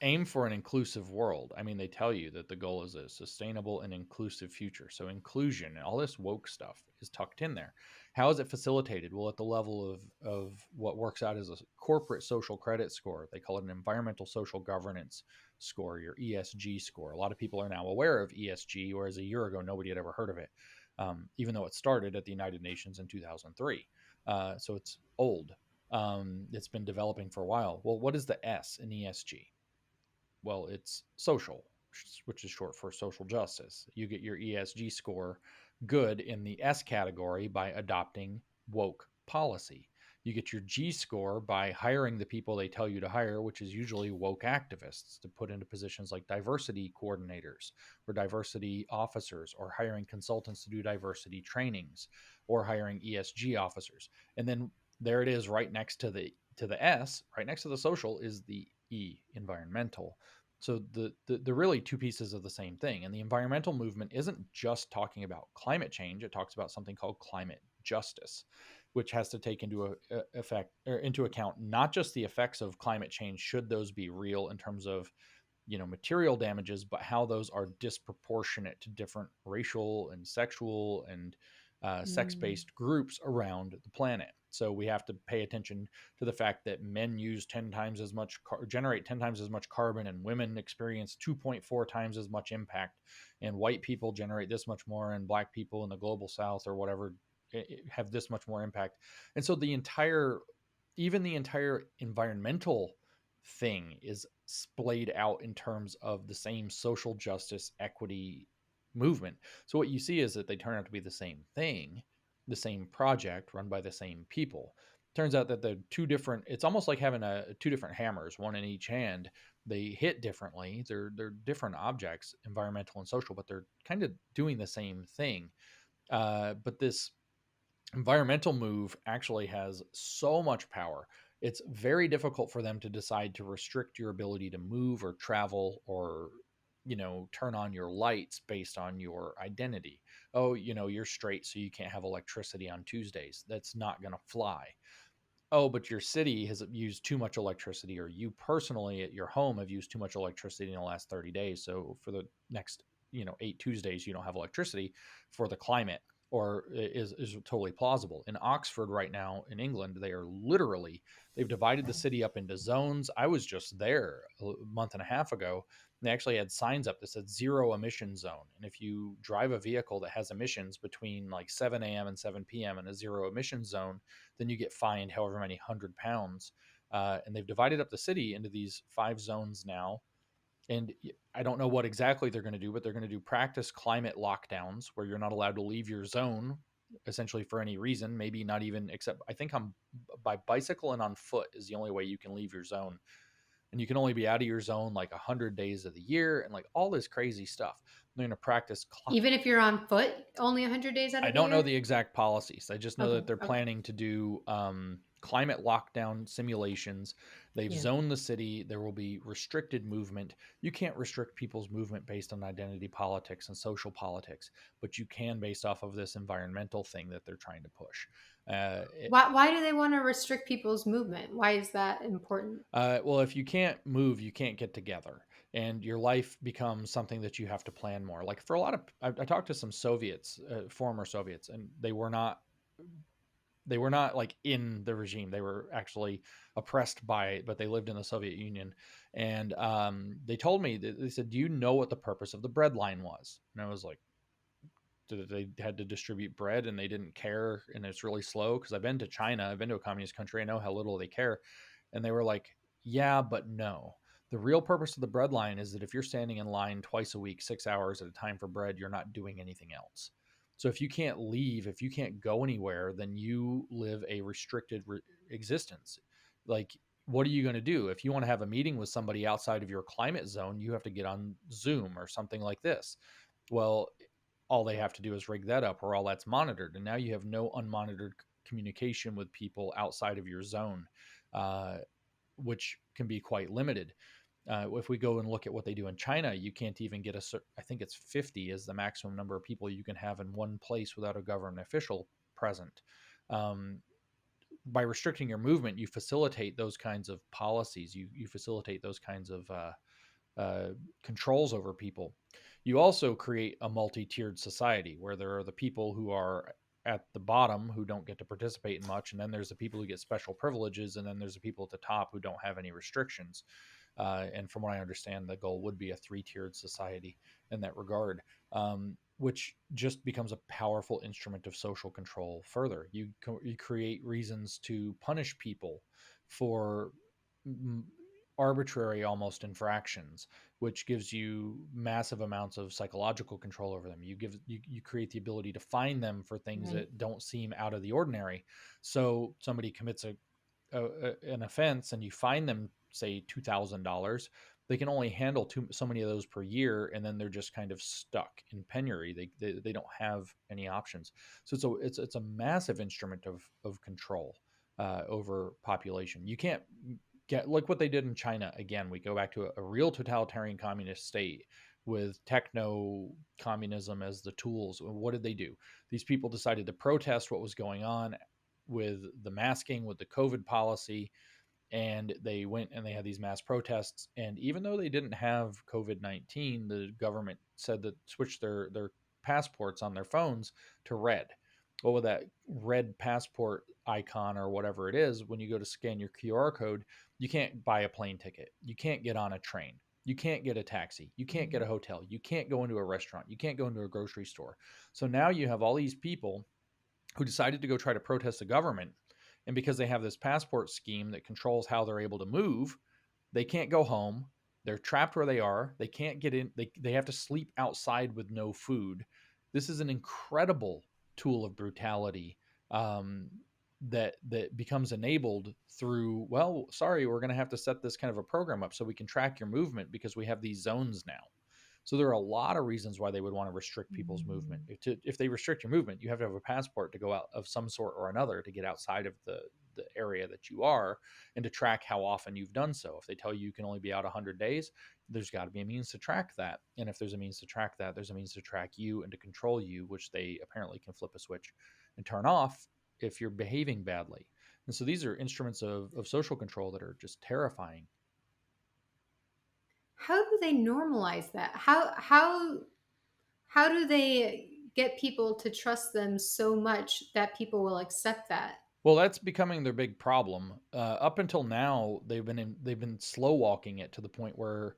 aim for an inclusive world. I mean, they tell you that the goal is a sustainable and inclusive future. So inclusion and all this woke stuff is tucked in there. How is it facilitated? Well, at the level of what works out as a corporate social credit score. They call it an environmental social governance score, your ESG score. A lot of people are now aware of ESG, whereas a year ago nobody had ever heard of it, even though it started at the United Nations in 2003. So it's old. It's been developing for a while. Well, what is the S in ESG? Well, it's social, which is short for social justice. You get your ESG score good in the S category by adopting woke policy. You get your G score by hiring the people they tell you to hire, which is usually woke activists, to put into positions like diversity coordinators or diversity officers, or hiring consultants to do diversity trainings, or hiring ESG officers. And then there it is, right next to the S, right next to the social, is the E, environmental. So the really two pieces of the same thing. And the environmental movement isn't just talking about climate change. It talks about something called climate justice, which has to take into account not just the effects of climate change, should those be real in terms of, you know, material damages, but how those are disproportionate to different racial and sexual and Mm, sex-based groups around the planet. So we have to pay attention to the fact that men use 10 times as much, generate 10 times as much carbon, and women experience 2.4 times as much impact, and white people generate this much more, and black people in the global south or whatever have this much more impact. And so even the entire environmental thing is splayed out in terms of the same social justice equity movement. So what you see is that they turn out to be the same thing, the same project run by the same people. Turns out that the two different, it's almost like having two different hammers, one in each hand. They hit differently. They're different objects, environmental and social, but they're kind of doing the same thing. But this environmental move actually has so much power. It's very difficult for them to decide to restrict your ability to move or travel, or, you know, turn on your lights based on your identity. Oh, you know, you're straight, so you can't have electricity on Tuesdays. That's not going to fly. Oh, but your city has used too much electricity, or you personally at your home have used too much electricity in the last 30 days. So for the next, you know, 8 Tuesdays, you don't have electricity for the climate, or is totally plausible. In Oxford right now in England, they've divided the city up into zones. I was just there a month and a half ago. They actually had signs up that said zero emission zone. And if you drive a vehicle that has emissions between like 7 a.m. and 7 p.m. in a zero emission zone, then you get fined however many £100. And they've divided up the city into these 5 zones now. And I don't know what exactly they're going to do, but they're going to do practice climate lockdowns where you're not allowed to leave your zone essentially for any reason. Maybe not even, except I think on by bicycle and on foot is the only way you can leave your zone. And you can only be out of your zone like 100 days of the year, and like all this crazy stuff. They're going to practice even if you're on foot, only 100 days out I of the don't know year. the exact policies. I just know Okay. that they're Okay. planning to do climate lockdown simulations. They've Yeah. zoned the city. There will be restricted movement. You can't restrict people's movement based on identity politics and social politics, but you can based off of this environmental thing that they're trying to push. It, Why do they want to restrict people's movement? Why is that important? well, if you can't move, you can't get together, and your life becomes something that you have to plan more. Like for a lot of, I talked to some Soviets, former Soviets, and they were not like in the regime. They were actually oppressed by it, but they lived in the Soviet Union. And they told me that they said, "Do you know what the purpose of the bread line was?" And I was like, they had to distribute bread and they didn't care, and it's really slow? Because I've been to China, I've been to a communist country, I know how little they care. And they were like, yeah, but no. The real purpose of the bread line is that if you're standing in line twice a week, 6 hours at a time for bread, you're not doing anything else. So if you can't leave, if you can't go anywhere, then you live a restricted existence. Like, what are you going to do? If you want to have a meeting with somebody outside of your climate zone, you have to get on Zoom or something like this. Well, all they have to do is rig that up, or all that's monitored. And now you have no unmonitored communication with people outside of your zone, uh, which can be quite limited. If we go and look at what they do in China, you can't even get I think it's 50 is the maximum number of people you can have in one place without a government official present. Um, by restricting your movement, you facilitate those kinds of policies. You facilitate those kinds of uh, controls over people. You also create a multi-tiered society where there are the people who are at the bottom who don't get to participate in much, and then there's the people who get special privileges, and then there's the people at the top who don't have any restrictions. And from what I understand, the goal would be a three-tiered society in that regard, which just becomes a powerful instrument of social control. Further, you create reasons to punish people for arbitrary almost infractions, which gives you massive amounts of psychological control over them. You create the ability to fine them for things Right. that don't seem out of the ordinary. So somebody commits an offense and you fine them, say $2,000, they can only handle so many of those per year, and then they're just kind of stuck in penury. They don't have any options. So it's a massive instrument of control over population. You can't get like what they did in China. Again, we go back to a real totalitarian communist state with techno communism as the tools. What did they do? These people decided to protest what was going on with the masking, with the COVID policy, and they went and they had these mass protests. And even though they didn't have COVID-19, the government said that switched their passports on their phones to red. Well, with that red passport icon or whatever it is, when you go to scan your QR code, you can't buy a plane ticket, you can't get on a train, you can't get a taxi, you can't get a hotel, you can't go into a restaurant, you can't go into a grocery store. So now you have all these people who decided to go try to protest the government. And because they have this passport scheme that controls how they're able to move, they can't go home. They're trapped where they are. They can't get in. They have to sleep outside with no food. This is an incredible tool of brutality, um, that becomes enabled through, well, sorry, we're going to have to set this kind of a program up so we can track your movement because we have these zones now. So there are a lot of reasons why they would want to restrict people's movement. If they restrict your movement, you have to have a passport to go out of some sort or another to get outside of the area that you are, and to track how often you've done so. If they tell you can only be out 100 days, there's got to be a means to track that. And if there's a means to track that, there's a means to track you and to control you, which they apparently can flip a switch and turn off if you're behaving badly. And so these are instruments of social control that are just terrifying. How do they normalize that? How do they get people to trust them so much that people will accept that? Well, that's becoming their big problem. Up until now, they've been slow walking it to the point where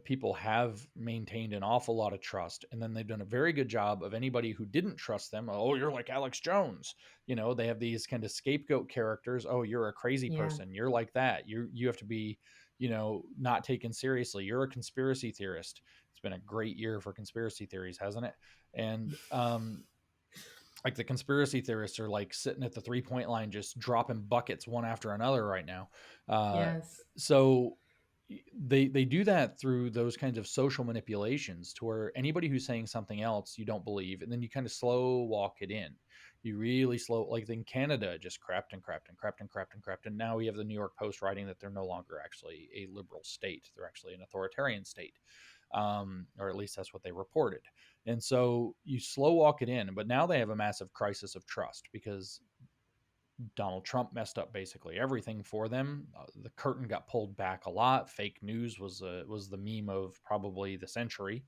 people have maintained an awful lot of trust, and then they've done a very good job of anybody who didn't trust them. Oh, you're like Alex Jones. They have these kind of scapegoat characters. Oh, you're a crazy Yeah. person. You're like that. You have to be, not taken seriously. You're a conspiracy theorist. It's been a great year for conspiracy theories, hasn't it? And like the conspiracy theorists are like sitting at the 3 point line just dropping buckets one after another right now. Yes. So they do that through those kinds of social manipulations to where anybody who's saying something else you don't believe, and then you kind of slow walk it in. You really slow, like in Canada, just crept and crept and crept and crept and crept, and now we have the New York Post writing that they're no longer actually a liberal state; they're actually an authoritarian state, or at least that's what they reported. And so you slow walk it in, but now they have a massive crisis of trust because Donald Trump messed up basically everything for them. The curtain got pulled back a lot. Fake news was the meme of probably the century,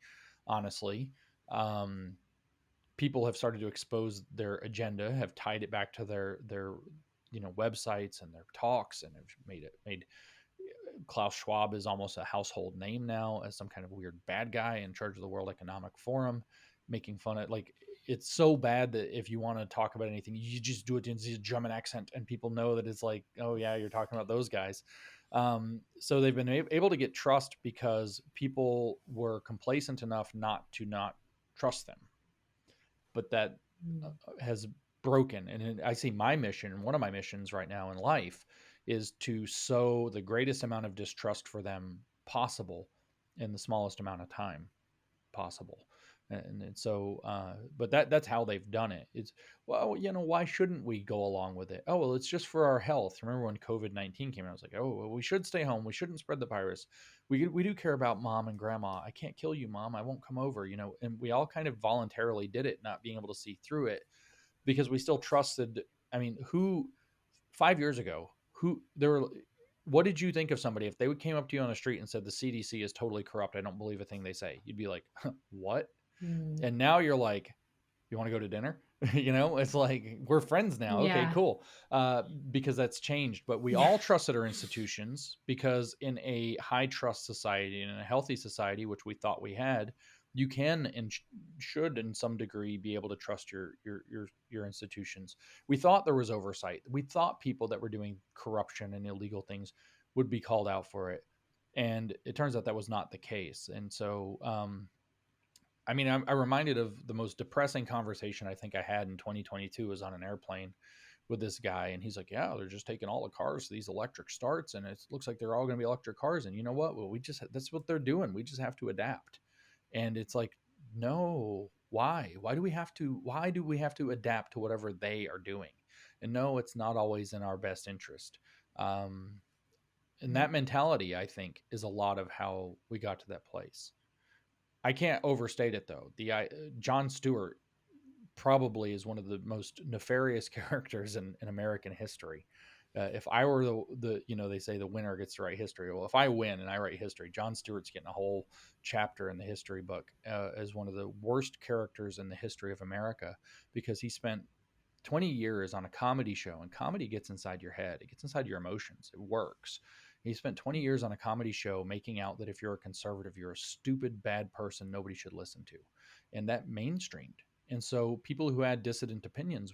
honestly. Um, People have started to expose their agenda, have tied it back to their websites and their talks, and have made Klaus Schwab is almost a household name now as some kind of weird bad guy in charge of the World Economic Forum, making fun of, like, it's so bad that if you want to talk about anything, you just do it in a German accent, and people know that it's like, oh yeah, you're talking about those guys. So they've been able to get trust because people were complacent enough not trust them, but that uh, Mm. has broken. And I see my mission, one of my missions right now in life, is to sow the greatest amount of distrust for them possible in the smallest amount of time possible. And so, but that's how they've done it. It's, well, why shouldn't we go along with it? Oh, well, it's just for our health. Remember when COVID-19 came out? I was like, oh, well, we should stay home. We shouldn't spread the virus. We do care about mom and grandma. I can't kill you, mom. I won't come over. And we all kind of voluntarily did it, not being able to see through it because we still trusted. I mean, who 5 years ago, who there were, what did you think of somebody if they would came up to you on the street and said the CDC is totally corrupt? I don't believe a thing they say. You'd be like, what? Mm. And now you're like, you want to go to dinner? It's like we're friends now. Okay, Yeah. cool. Because that's changed. But we Yeah. all trusted our institutions because in a high trust society and in a healthy society, which we thought we had, you can and should, in some degree, be able to trust your institutions. We thought there was oversight. We thought people that were doing corruption and illegal things would be called out for it, and it turns out that was not the case. And so, I mean, I'm reminded of the most depressing conversation I think I had in 2022 was on an airplane with this guy, and he's like, "Yeah, they're just taking all the cars to these electric starts, and it looks like they're all going to be electric cars." And you know what? Well, that's what they're doing. We just have to adapt. And it's like, no, why? Why do we have to? Why do we have to adapt to whatever they are doing? And no, it's not always in our best interest. Um, and Right. that mentality, I think, is a lot of how we got to that place. I can't overstate it though. The John Stewart probably is one of the most nefarious characters in American history. If I were they say the winner gets to write history. Well, if I win and I write history, John Stewart's getting a whole chapter in the history book as one of the worst characters in the history of America because he spent 20 years on a comedy show, and comedy gets inside your head, it gets inside your emotions, it works. He spent 20 years on a comedy show making out that if you're a conservative, you're a stupid, bad person nobody should listen to. And that mainstreamed. And so people who had dissident opinions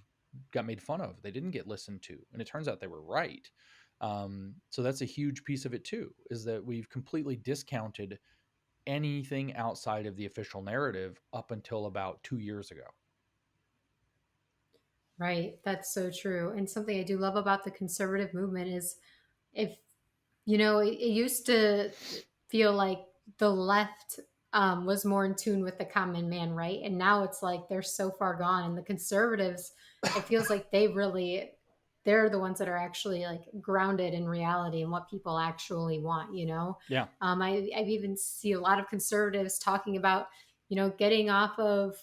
got made fun of. They didn't get listened to. And it turns out they were right. So that's a huge piece of it, too, is that we've completely discounted anything outside of the official narrative up until about 2 years ago. Right. That's so true. And something I do love about the conservative movement is if it used to feel like the left was more in tune with the common man, right? And now it's like they're so far gone, and the conservatives, it feels like they're the ones that are actually like grounded in reality and what people actually want. Yeah. I've even see a lot of conservatives talking about getting off of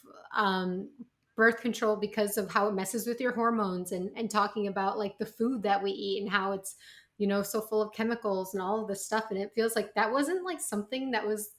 birth control because of how it messes with your hormones, and talking about like the food that we eat and how it's so full of chemicals and all of this stuff. And it feels like that wasn't like something that was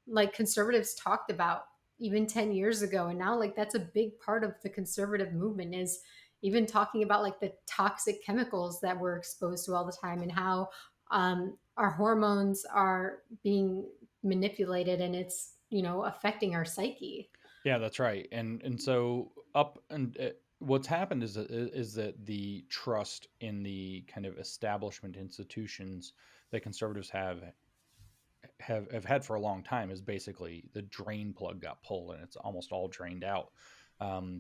like conservatives talked about even 10 years ago. And now like that's a big part of the conservative movement is even talking about like the toxic chemicals that we're exposed to all the time, and how our hormones are being manipulated, and it's affecting our psyche. Yeah, that's right. And so up and what's happened is that the trust in the kind of establishment institutions that conservatives have had for a long time is basically the drain plug got pulled and it's almost all drained out.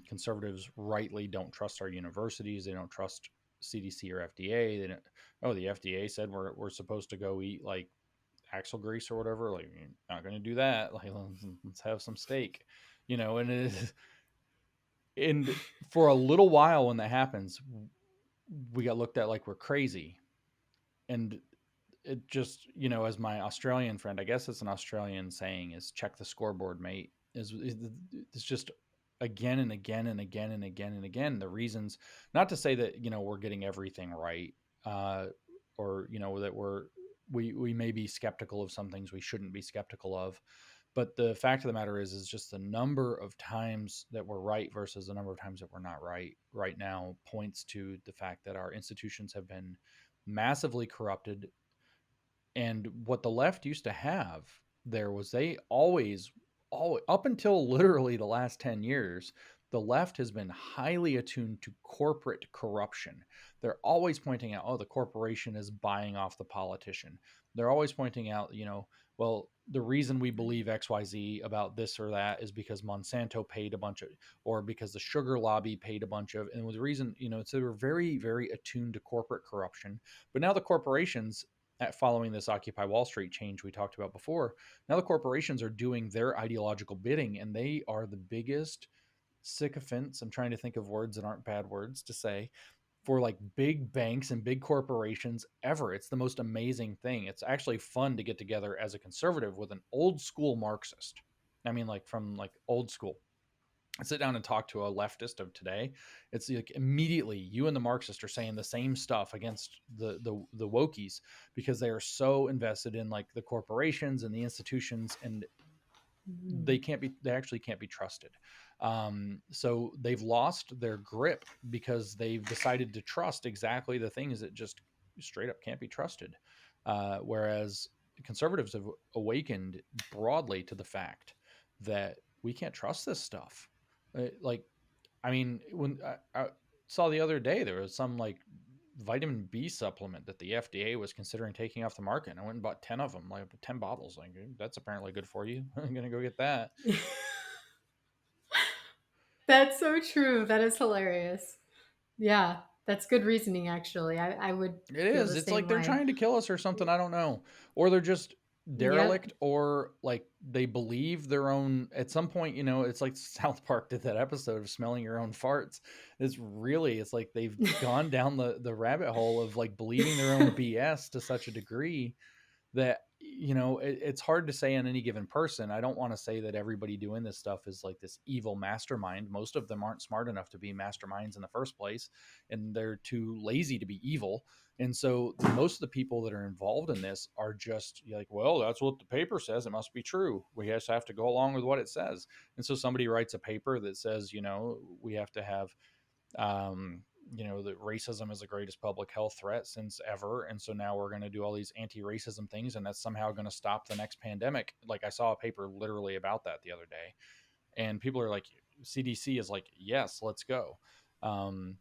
Conservatives rightly don't trust our universities. They don't trust CDC or FDA. They don't, oh, the FDA said we're supposed to go eat like axle grease or whatever. Like, you're not going to do that. Like, let's have some steak, and it is, and for a little while when that happens, we got looked at like we're crazy. And it just, as my Australian friend, I guess it's an Australian saying, is check the scoreboard, mate. It's just again and again and again and again and again the reasons, not to say that we're getting everything right, uh, or that we may be skeptical of some things we shouldn't be skeptical of, but the fact of the matter is just the number of times that we're right versus the number of times that we're not right now points to the fact that our institutions have been massively corrupted. And what the left used to have there was they always up until literally the last 10 years, the left has been highly attuned to corporate corruption. They're always pointing out, oh, the corporation is buying off the politician. They're always pointing out, well, the reason we believe XYZ about this or that is because Monsanto paid a bunch of, or because the sugar lobby paid a bunch of, and the reason, so they're very, very attuned to corporate corruption. But now the corporations following this Occupy Wall Street change we talked about before, now the corporations are doing their ideological bidding, and they are the biggest sycophants. I'm trying to think of words that aren't bad words to say for like big banks and big corporations ever. It's the most amazing thing. It's actually fun to get together as a conservative with an old school Marxist. I mean, like from like old school. I sit down and talk to a leftist of today. It's like immediately you and the Marxist are saying the same stuff against the wokies because they are so invested in like the corporations and the institutions, and Mhm. they actually can't be trusted. So they've lost their grip because they've decided to trust exactly the things that just straight up can't be trusted. Whereas conservatives have awakened broadly to the fact that we can't trust this stuff. Like, I mean, when I saw the other day, there was some like vitamin B supplement that the FDA was considering taking off the market. And I went and bought 10 of them, like 10 bottles. Like, that's apparently good for you. I'm going to go get that. That's so true. That is hilarious. Yeah, that's good reasoning, actually. I would It feel is. the It's same like they're way. trying to kill us or something. I don't know. Or they're just Yep. derelict, or like they believe their own. At some point, it's like South Park did that episode of smelling your own farts. It's like they've gone down the rabbit hole of like believing their own BS to such a degree that it's hard to say on any given person. I don't want to say that everybody doing this stuff is like this evil mastermind. Most of them aren't smart enough to be masterminds in the first place, and they're too lazy to be evil. And so most of the people that are involved in this are just like, well, that's what the paper says, it must be true, we just have to go along with what it says. And so somebody writes a paper that says, we have to have um, that racism is the greatest public health threat since ever. And so now we're going to do all these anti racism things, and that's somehow going to stop the next pandemic. Like, I saw a paper literally about that the other day, and people are like, CDC is like, yes, let's go. Um,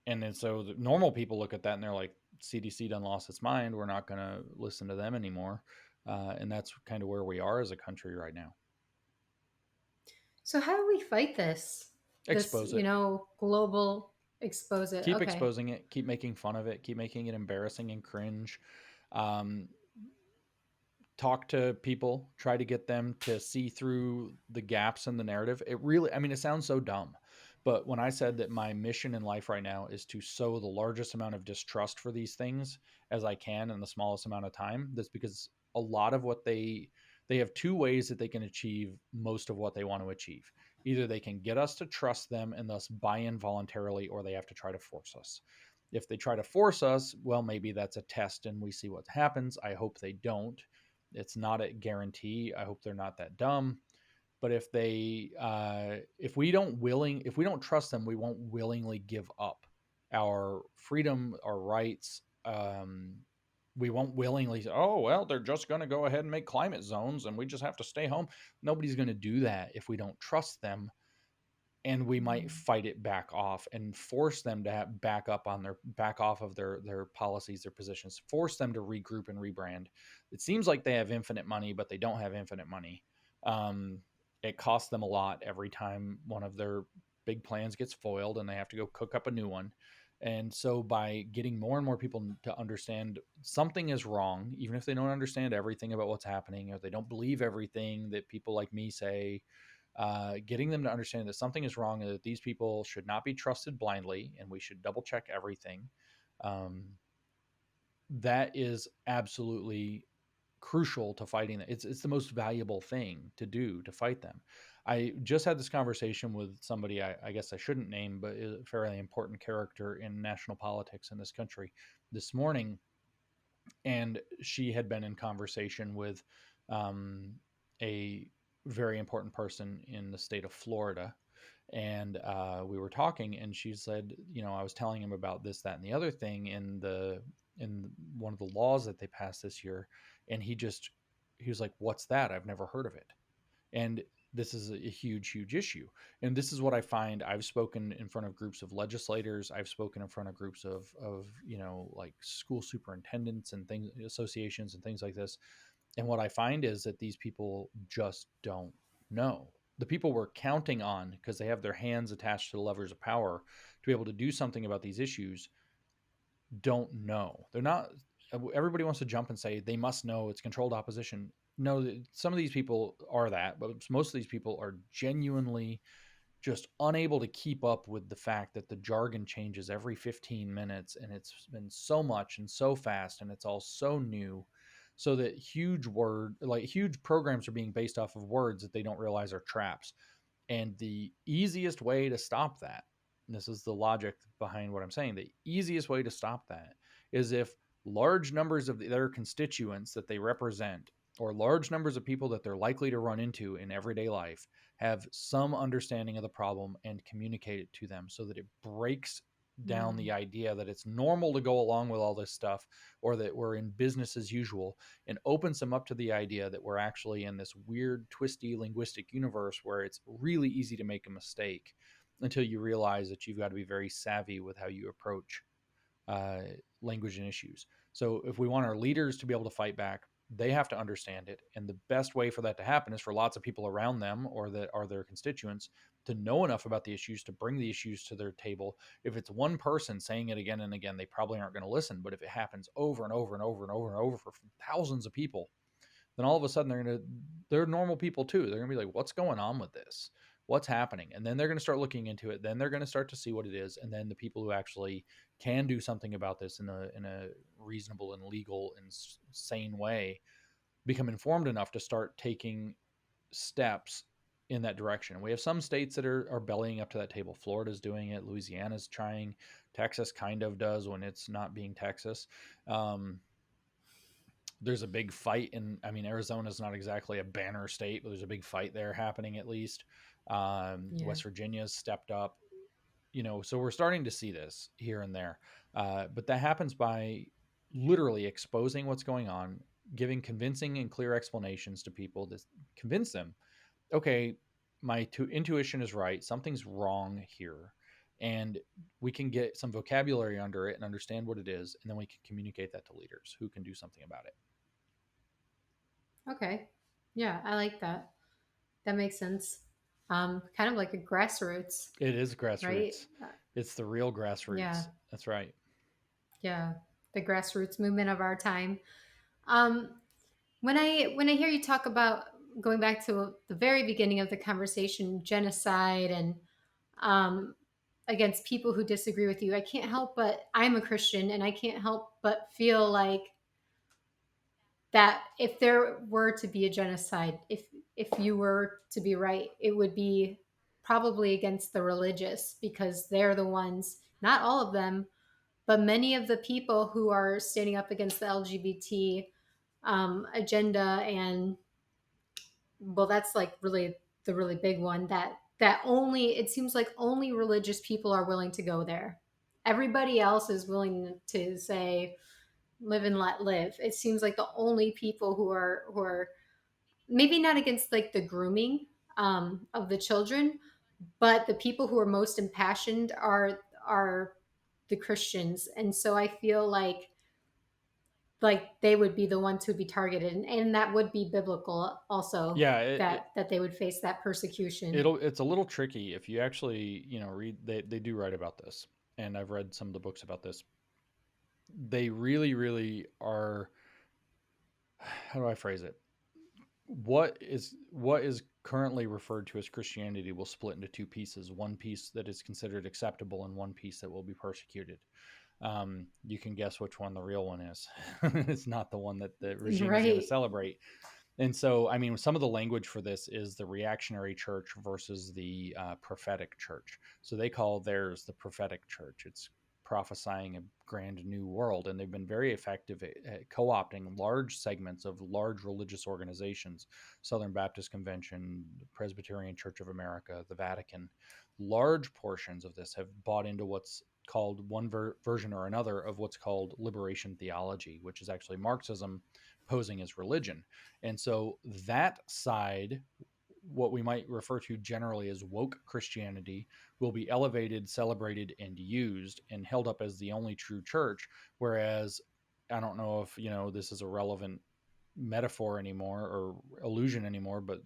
and then so the normal people look at that and they're like, CDC done lost its mind. We're not going to listen to them anymore. And that's kind of where we are as a country right now. So how do we fight this? This, Expose it. global expose it. Keep Okay. exposing it. Keep making fun of it. Keep making it embarrassing and cringe. Um, Talk to people, try to get them to see through the gaps in the narrative. It really, I mean, it sounds so dumb, but when I said that my mission in life right now is to sow the largest amount of distrust for these things as I can in the smallest amount of time, that's because a lot of what they have two ways that they can achieve most of what they want to achieve. Either they can get us to trust them and thus buy in voluntarily, or they have to try to force us. If they try to force us, well, maybe that's a test and we see what happens. I hope they don't. It's not a guarantee. I hope they're not that dumb. But if we don't trust them, we won't willingly give up our freedom, our rights. We won't willingly say, oh well, they're just going to go ahead and make climate zones, and we just have to stay home. Nobody's going to do that if we don't trust them, and we might fight it back off and force them to back up on their back off of their policies, their positions, force them to regroup and rebrand. It seems like they have infinite money, but they don't have infinite money. um, it costs them a lot every time one of their big plans gets foiled and they have to go cook up a new one. And so by getting more and more people to understand something is wrong, even if they don't understand everything about what's happening, or they don't believe everything that people like me say, getting them to understand that something is wrong and that these people should not be trusted blindly and we should double check everything. Um, that is absolutely crucial to fighting that. It's the most valuable thing to do to fight them. I just had this conversation with somebody I guess I shouldn't name, but is a fairly important character in national politics in this country this morning, and she had been in conversation with um, a very important person in the state of Florida. And we were talking, and she said, I was telling him about this, that, and the other thing in one of the laws that they passed this year, and he was like, "What's that? I've never heard of it." And this is a huge, huge issue. And this is what I find. I've spoken in front of groups of legislators. I've spoken in front of groups of like school superintendents and things, associations and things like this. And what I find is that these people just don't know. The people we're counting on because they have their hands attached to the levers of power to be able to do something about these issues don't know. They're not. everybody wants to jump and say they must know it's controlled opposition. No, some of these people are that, but most of these people are genuinely just unable to keep up with the fact that the jargon changes every 15 minutes, and it's been so much and so fast, and it's all so new, so that huge programs are being based off of words that they don't realize are traps. And the easiest way to stop that, and this is the logic behind what I'm saying, the easiest way to stop that is if large numbers of their constituents that they represent, or large numbers of people that they're likely to run into in everyday life, have some understanding of the problem and communicate it to them, so that it breaks down the Mm, idea that it's normal to go along with all this stuff, or that we're in business as usual, and opens them up to the idea that we're actually in this weird, twisty linguistic universe where it's really easy to make a mistake, until you realize that you've got to be very savvy with how you approach uh, language and issues. So if we want our leaders to be able to fight back, they have to understand it. And the best way for that to happen is for lots of people around them, or that are their constituents, to know enough about the issues to bring the issues to their table. If it's one person saying it again and again, they probably aren't going to listen. But if it happens over and over and over and over and over for thousands of people, then all of a sudden they're normal people too. They're gonna be like, what's going on with this? What's happening? And then they're gonna start looking into it. Then they're gonna start to see what it is. And then the people who actually can do something about this in a reasonable and legal and sane way become informed enough to start taking steps in that direction. We have some states that are bellying up to that table. Florida's doing it. Louisiana's trying. Texas kind of does when it's not being Texas. Um, there's a big fight in, I mean, Arizona's not exactly a banner state, but there's a big fight there happening, at least. yeah. West Virginia's stepped up, so we're starting to see this here and there. But that happens by literally exposing what's going on, giving convincing and clear explanations to people to convince them, okay, my intuition is right, something's wrong here, and we can get some vocabulary under it and understand what it is, and then we can communicate that to leaders who can do something about it. Okay. Yeah, I like that. That makes sense. Kind of like a grassroots, It is right? grassroots. It's the real Yeah, grassroots. That's right. yeah. The grassroots movement of our time. Um, when I hear you talk about going back to the very beginning of the conversation, genocide and um, against people who disagree with you, I can't help but I'm a Christian, and I can't help but feel like that if there were to be a genocide, if you were to be right, it would be probably against the religious, because they're the ones, not all of them, but many of the people who are standing up against the LGBT agenda. And well, that's like really the really big one, that only, it seems like only religious people are willing to go there. Everybody else is willing to say live and let live. It seems like the only people who are maybe not against like the grooming of the children, but the people who are most impassioned are the Christians. And so I feel like they would be the ones who would be targeted, and that would be biblical also, Yeah, that they would face that persecution. it's a little tricky if you actually, read. They do write about this, and I've read some of the books about this. They really, really are. How do I phrase it? What is currently referred to as Christianity will split into two pieces. One piece that is considered acceptable, and one piece that will be persecuted. You can guess which one the real one is. It's not the one that the regime is going to Right. celebrate. And so, I mean, some of the language for this is the reactionary church versus the prophetic church. So they call theirs the prophetic church. It's prophesying a grand new world. And they've been very effective at co opting large segments of large religious organizations, Southern Baptist Convention, Presbyterian Church of America, the Vatican. Large portions of this have bought into what's called one version or another of what's called liberation theology, which is actually Marxism posing as religion. And so that side, what we might refer to generally as woke Christianity, will be elevated, celebrated, and used and held up as the only true church. Whereas, I don't know if this is a relevant metaphor anymore or illusion anymore, but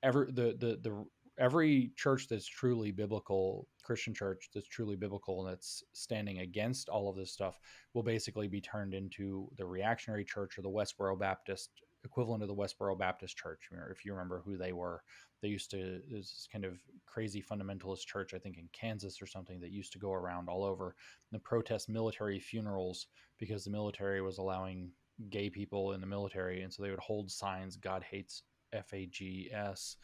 ever the every church that's truly biblical, Christian church that's truly biblical and that's standing against all of this stuff, will basically be turned into the reactionary church or the Westboro Baptist equivalent of the Westboro Baptist Church. If you remember who they were, they used to, this kind of crazy fundamentalist church, I think in Kansas or something, that used to go around all over and protest military funerals because the military was allowing gay people in the military. And so they would hold signs, God hates FAGS.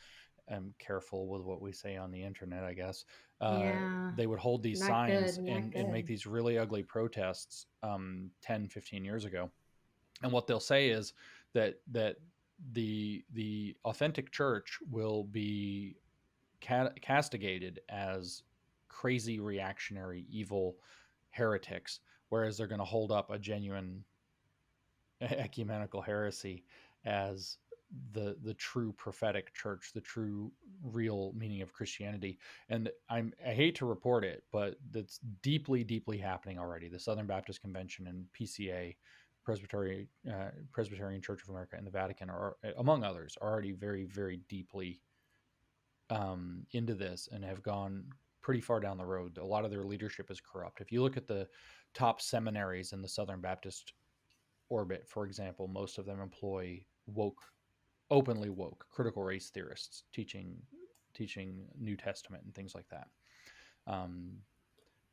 I'm careful with what we say on the internet, I guess. Yeah. They would hold these Not good. signs Not and make good. these really ugly protests 10, 15 years ago. And what they'll say is that the authentic church will be castigated as crazy reactionary evil heretics, whereas they're going to hold up a genuine ecumenical heresy as the true prophetic church, the true real meaning of Christianity. And I hate to report it, but that's deeply, deeply happening already. The Southern Baptist Convention and PCA, Presbyterian Church of America, and the Vatican are, among others, are already very, very deeply into this and have gone pretty far down the road. A lot of their leadership is corrupt. If you look at the top seminaries in the Southern Baptist orbit, for example, most of them employ woke, openly woke, critical race theorists teaching New Testament and things like that. Um,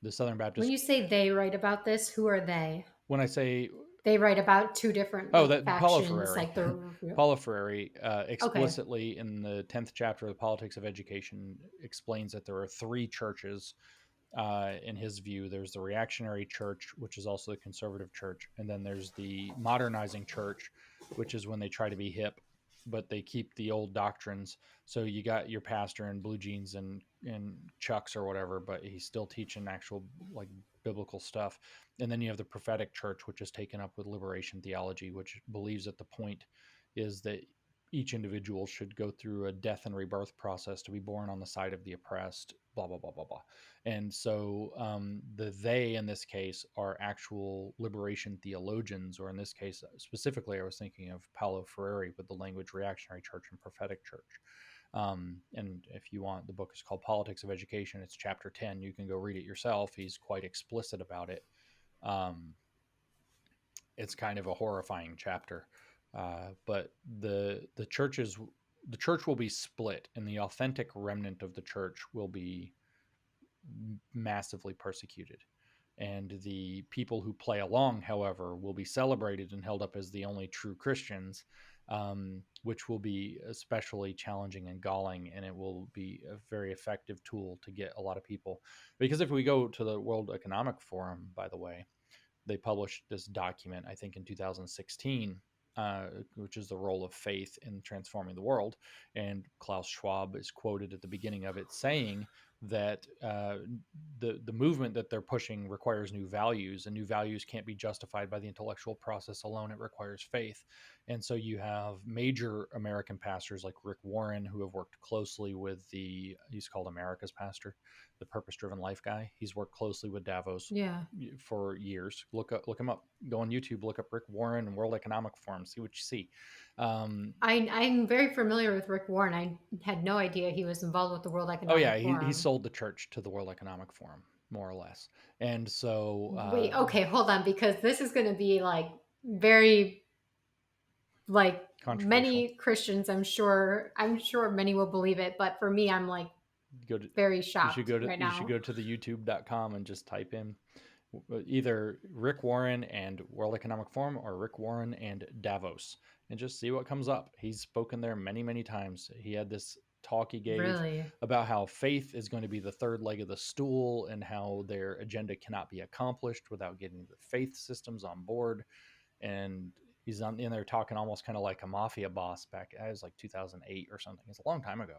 the Southern When Baptist, you say they write about this, who are they? when I say, They write about two different oh, like that Paulo factions, Freire, like the Paulo Freire okay. explicitly in the 10th chapter of the Politics of Education explains that there are three churches. In his view, there's the reactionary church, which is also the conservative church, and then there's the modernizing church, which is when they try to be hip, but they keep the old doctrines. So you got your pastor in blue jeans and chucks or whatever, but he's still teaching actual like biblical stuff. And then you have the prophetic church, which is taken up with liberation theology, which believes that the point is that each individual should go through a death and rebirth process to be born on the side of the oppressed, blah, blah, blah, blah, blah. And so the they in this case are actual liberation theologians, or in this case specifically, I was thinking of Paulo Freire with the language reactionary church and prophetic church. And if you want, the book is called Politics of Education. It's chapter 10. You can go read it yourself. He's quite explicit about it. Um, it's kind of a horrifying chapter. But the church will be split, and the authentic remnant of the church will be massively persecuted. And the people who play along, however, will be celebrated and held up as the only true Christians, which will be especially challenging and galling. And it will be a very effective tool to get a lot of people. Because if we go to the World Economic Forum, by the way, they published this document, I think in 2016, which is the role of faith in transforming the world. And Klaus Schwab is quoted at the beginning of it saying that the movement that they're pushing requires new values, and new values can't be justified by the intellectual process alone. It requires faith. And so you have major American pastors like Rick Warren, who have worked closely with he's called America's pastor, the purpose driven life guy. He's worked closely with Davos Yeah. for years. Look him up. Go on YouTube, look up Rick Warren and World Economic Forum, see what you see. Um, I'm very familiar with Rick Warren. I had no idea he was involved with the World oh yeah, Economic he Forum. sold the church to the World Economic Forum, more or less. And so Wait, okay, hold on, because this is going to be like very like controversial. many Christians. I'm sure many will believe it, but for me, I'm like Go to very shocked right you should now. go to the youtube.com and just type in either Rick Warren and World Economic Forum or Rick Warren and Davos, and just see what comes up. He's spoken there many, many times. He had this talk he gave Really? about how faith is going to be the third leg of the stool and how their agenda cannot be accomplished without getting the faith systems on board. And he's in there talking almost kind of like a mafia boss back. It was like 2008 or something. It's a long time ago.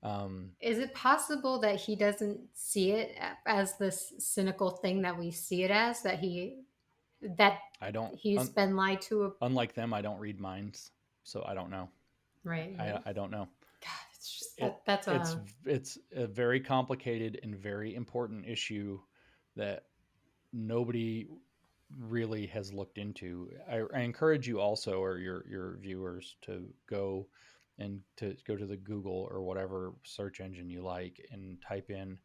Um, Is it possible that he doesn't see it as this cynical thing that we see it as, that I don't. he's been lied to? Unlike them, I don't read minds, so I don't know. Right, right. I don't know. God, it's just It that's it's a it's a very complicated and very important issue that nobody really has looked into. I encourage you also, or your viewers, to go and to go to the Google or whatever search engine you like and type in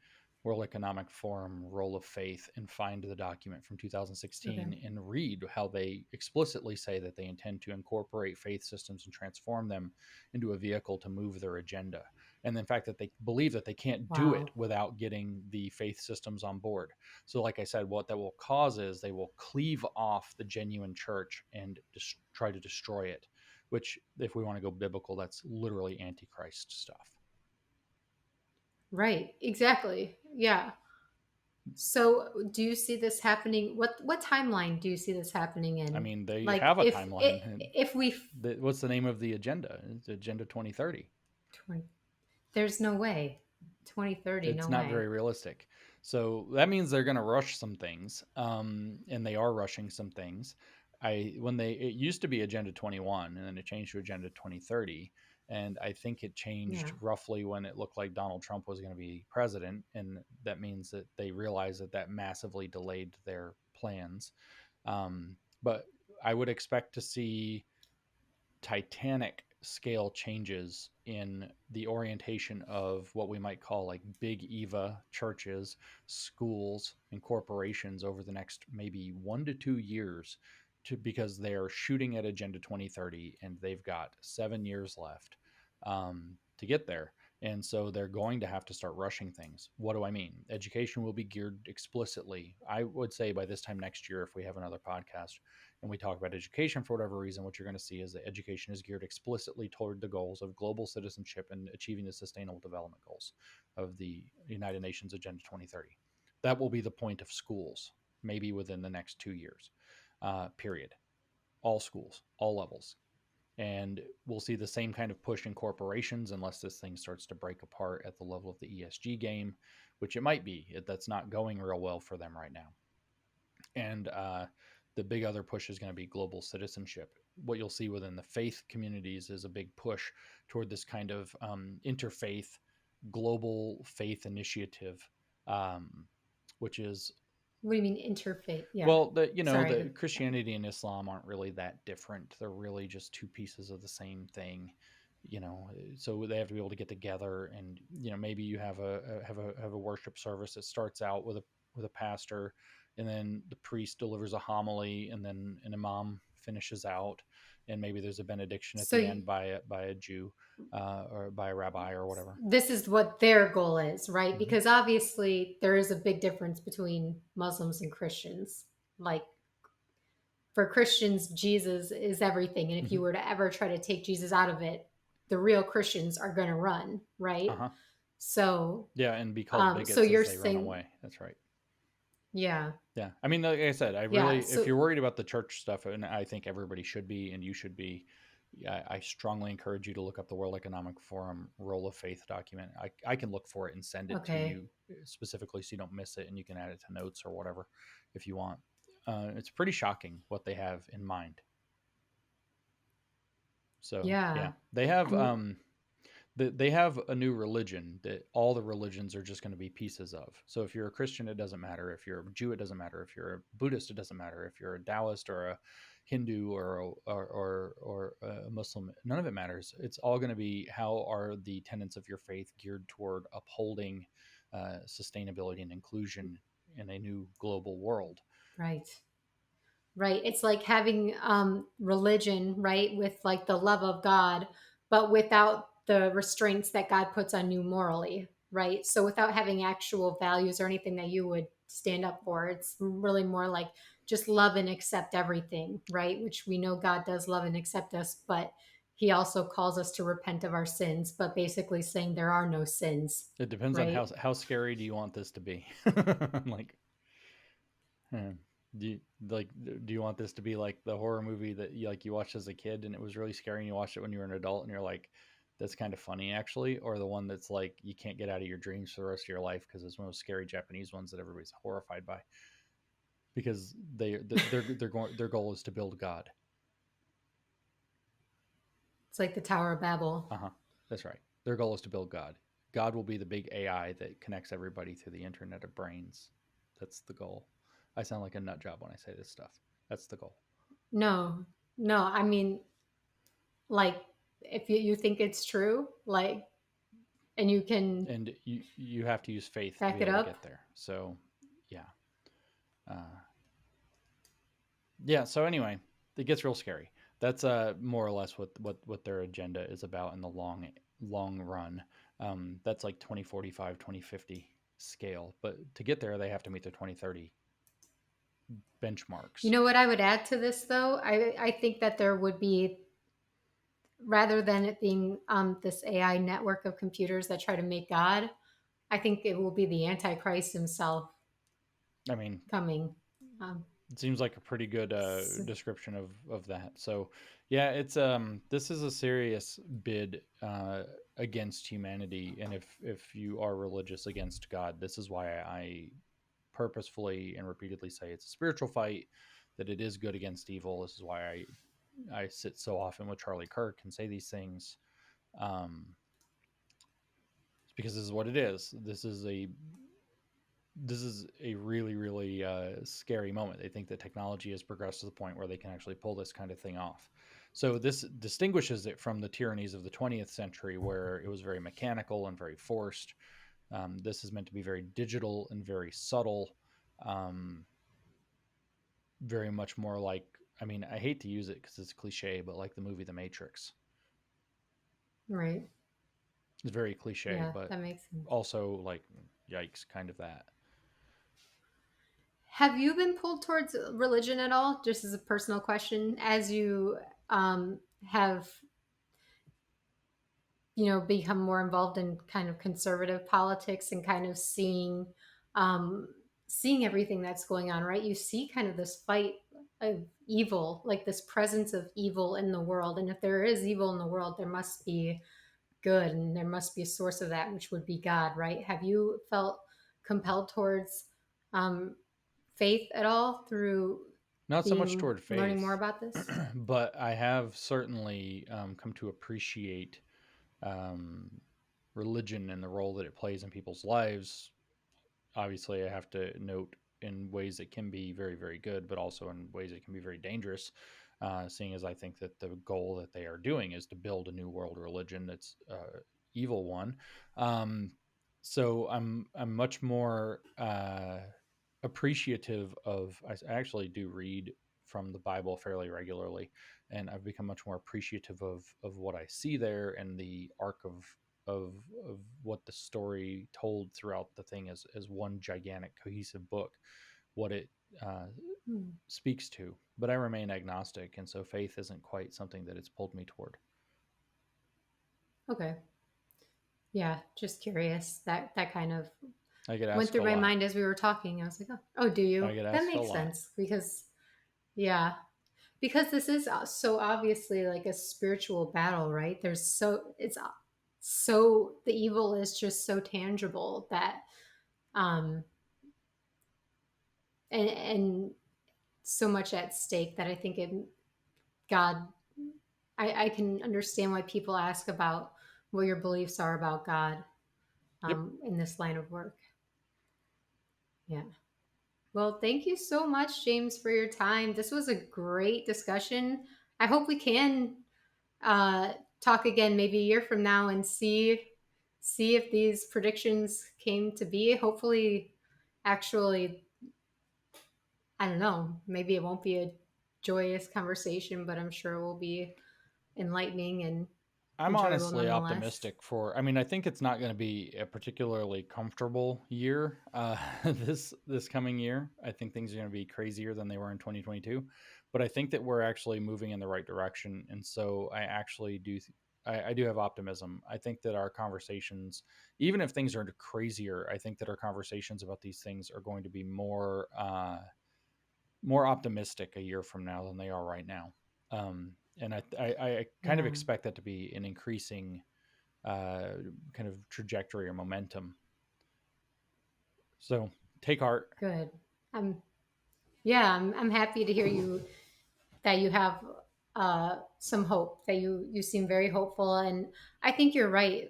World Economic Forum role of faith and find the document from Okay. 2016 and read how they explicitly say that they intend to incorporate faith systems and transform them into a vehicle to move their agenda. And the fact that they believe that they can't do it Wow. without getting the faith systems on board. So, like I said, what that will cause is they will cleave off the genuine church and try to destroy it, which, if we want to go biblical, that's literally antichrist stuff. Right. Exactly. Yeah. So, do you see this happening? What timeline do you see this happening I in? mean, they Like, have a timeline. if we What's the name of the agenda? It's Agenda 2030. 20, there's no way. 2030, It's no not very way. realistic. So that means they're going to rush some things, and they are rushing some things. It used to be Agenda 21, and then it changed to Agenda 2030, and I think it changed Yeah. roughly when it looked like Donald Trump was going to be president, and that means that they realized that that massively delayed their plans. But I would expect to see titanic scale changes in the orientation of what we might call like big Eva churches, schools, and corporations over the next maybe 1 to 2 years, because they are shooting at Agenda 2030 and they've got 7 years left to get there. And so they're going to have to start rushing things. What do I mean? Education will be geared explicitly. I would say by this time next year, if we have another podcast, and we talk about education for whatever reason, what you're going to see is that education is geared explicitly toward the goals of global citizenship and achieving the sustainable development goals of the United Nations Agenda 2030. That will be the point of schools, maybe within the next 2 years, period. All schools, all levels. And we'll see the same kind of push in corporations unless this thing starts to break apart at the level of the ESG game, which it might be. That's not going real well for them right now. And the big other push is going to be global citizenship. What you'll see within the faith communities is a big push toward this kind of interfaith global faith initiative, which is, What do you mean interfaith? Yeah. well, the Sorry. Yeah. Christianity and Islam aren't really that different. They're really just two pieces of the same thing, so they have to be able to get together, and maybe you have a worship service that starts out with a pastor, and then the priest delivers a homily, and then an imam finishes out, and maybe there's a benediction at So the end by a Jew, or by a rabbi or whatever. this is what their goal is, right? Hmm. Because obviously there is a big difference between Muslims and Christians. Like, for Christians, Jesus is everything. And if you Hmm. were to ever try to take Jesus out of it, the real Christians are going to run, right? Uh-huh. So, Yeah, and be called so bigots as you're they run saying, away. That's right. yeah, Yeah. I mean, like I said, yeah. if So, you're worried about the church stuff, and I think everybody should be, and you should be, I strongly encourage you to look up the World Economic Forum Role of Faith document. I can look for it and send it to okay. you specifically so you don't miss it, and you can add it to notes or whatever if you want. It's pretty shocking what they have in mind. So, yeah, Yeah. they have. And They have a new religion that all the religions are just going to be pieces of. So if you're a Christian, it doesn't matter. If you're a Jew, it doesn't matter. If you're a Buddhist, it doesn't matter. If you're a Taoist or a Hindu or a Muslim, none of it matters. It's all going to be, how are the tenets of your faith geared toward upholding sustainability and inclusion in a new global world. right. Right. It's like having religion, right, with like the love of God, but without the restraints that God puts on you morally, right? So without having actual values or anything that you would stand up for, it's really more like just love and accept everything, right? Which we know God does love and accept us, but he also calls us to repent of our sins, but basically saying there are no sins, It depends on right? how scary do you want this to be. Like, hmm. Do you, do you want this to be like the horror movie that you watched as a kid and it was really scary, and you watched it when you were an adult and you're like, that's kind of funny actually, or the one that's like you can't get out of your dreams for the rest of your life because it's one of those scary Japanese ones that everybody's horrified by because their goal is to build God. It's like the Tower of Babel. Uh-huh. That's right. Their goal is to build God. God will be the big AI that connects everybody through the internet of brains. That's the goal. I sound like a nut job when I say this stuff. That's the goal. No, no, I mean, like if you think it's true, like, and you can And you have to use faith to back be it able to up. get there. So yeah, uh, yeah. So anyway, it gets real scary. That's more or less what their agenda is about in the long run. That's like 2045, 2050 scale. But to get there, they have to meet their 2030 You benchmarks. know what I would add to this, though? I think that there would be, rather than it being this AI network of computers that try to make God, I think it will be the Antichrist himself I mean, coming. Um, it seems like a pretty good s- description of that. So, yeah, it's this is a serious bid against humanity, and if you are religious against God, this is why I purposefully and repeatedly say it's a spiritual fight. That it is good against evil. This is why I sit so often with Charlie Kirk and say these things. Um, it's because this is what it is. This is a really really scary moment. They think that technology has progressed to the point where they can actually pull this kind of thing off. So this distinguishes it from the tyrannies of the 20th century, where it was very mechanical and very forced. This is meant to be very digital and very subtle, um, very much more like, I mean, I hate to use it because it's cliche, but like the movie The Matrix. right. It's very cliche, Yeah, but that makes sense. also like, yikes, kind of that. Have you been pulled towards religion at all? Just as a personal question, as you have, become more involved in kind of conservative politics and kind of um, seeing everything that's going on, right? You see kind of this fight of evil, like this presence of evil in the world. And if there is evil in the world, there must be good, and there must be a source of that, which would be God, right? Have you felt compelled towards um, faith at all through Not so much being toward learning more faith, about this? but I have certainly come to appreciate um, religion and the role that it plays in people's lives. Obviously, I have to note in ways that can be very, very good, but also in ways that can be very dangerous. Seeing as I think that the goal that they are doing is to build a new world religion that's evil one. Um, so I'm much more appreciative of. I actually do read from the Bible fairly regularly, and I've become much more appreciative of what I see there and the arc of of what the story told throughout the thing as one gigantic cohesive book, what it uh, Hmm. speaks to. But I remain agnostic, and so faith isn't quite something that it's pulled me toward. Okay. Yeah, just curious. That kind of I get went asked through a my lot. mind as we were talking. I was like, oh, do you? I get That asked a makes lot. sense because, yeah, because this is so obviously like a spiritual battle, right? So the evil is just so tangible that, um, and so much at stake that I think God, I can understand why people ask about what your beliefs are about God Yep. in this line of work. Yeah. Well, thank you so much, James, for your time. This was a great discussion. I hope we can uh, talk again maybe a year from now and see if these predictions came to be. Hopefully, actually, I don't know. Maybe it won't be a joyous conversation, but I'm sure it will be enlightening and I'm enjoyable honestly nonetheless. optimistic for. I mean, I think it's not going to be a particularly comfortable year. This coming year, I think things are going to be crazier than they were in 2022. But I think that we're actually moving in the right direction, and so I actually do. I do have optimism. I think that our conversations, even if things are crazier, I think that our conversations about these things are going to be more optimistic a year from now than they are right now. And I kind of Yeah, expect that to be an increasing uh, kind of trajectory or momentum. So take heart. good. I'm yeah, I'm happy to hear that you have some hope, that you seem very hopeful, and I think you're right.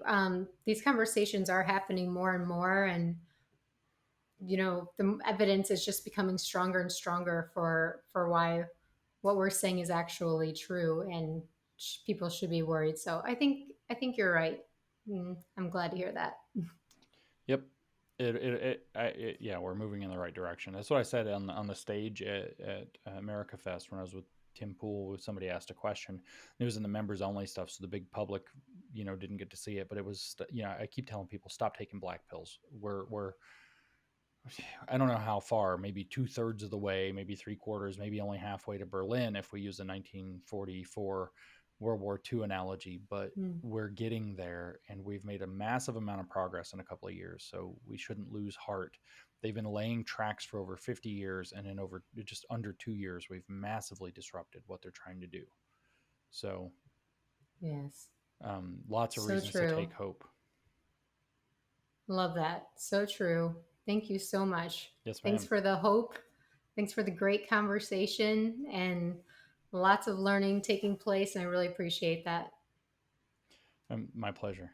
These conversations are happening more and more, and the evidence is just becoming stronger and stronger for why what we're saying is actually true, and people should be worried. So I think you're right. I'm glad to hear that. Yep. Yeah, we're moving in the right direction. That's what I said on the stage at America Fest when I was with Tim Pool. Somebody asked a question. It was in the members only stuff, so the big public, didn't get to see it. But it was, I keep telling people, stop taking black pills. We're I don't know how far, maybe 2/3 of the way, maybe three quarters, maybe only halfway to Berlin if we use a 1944 World War II analogy, but Mm, we're getting there and we've made a massive amount of progress in a couple of years. So we shouldn't lose heart. They've been laying tracks for over 50 years, and in over just under 2 years, we've massively disrupted what they're trying to do. So yes. lots of So reasons to true. take hope. Love that. So true. Thank you so much. Yes, Thanks ma'am. for the hope. Thanks for the great conversation and lots of learning taking place. And I really appreciate that. My pleasure.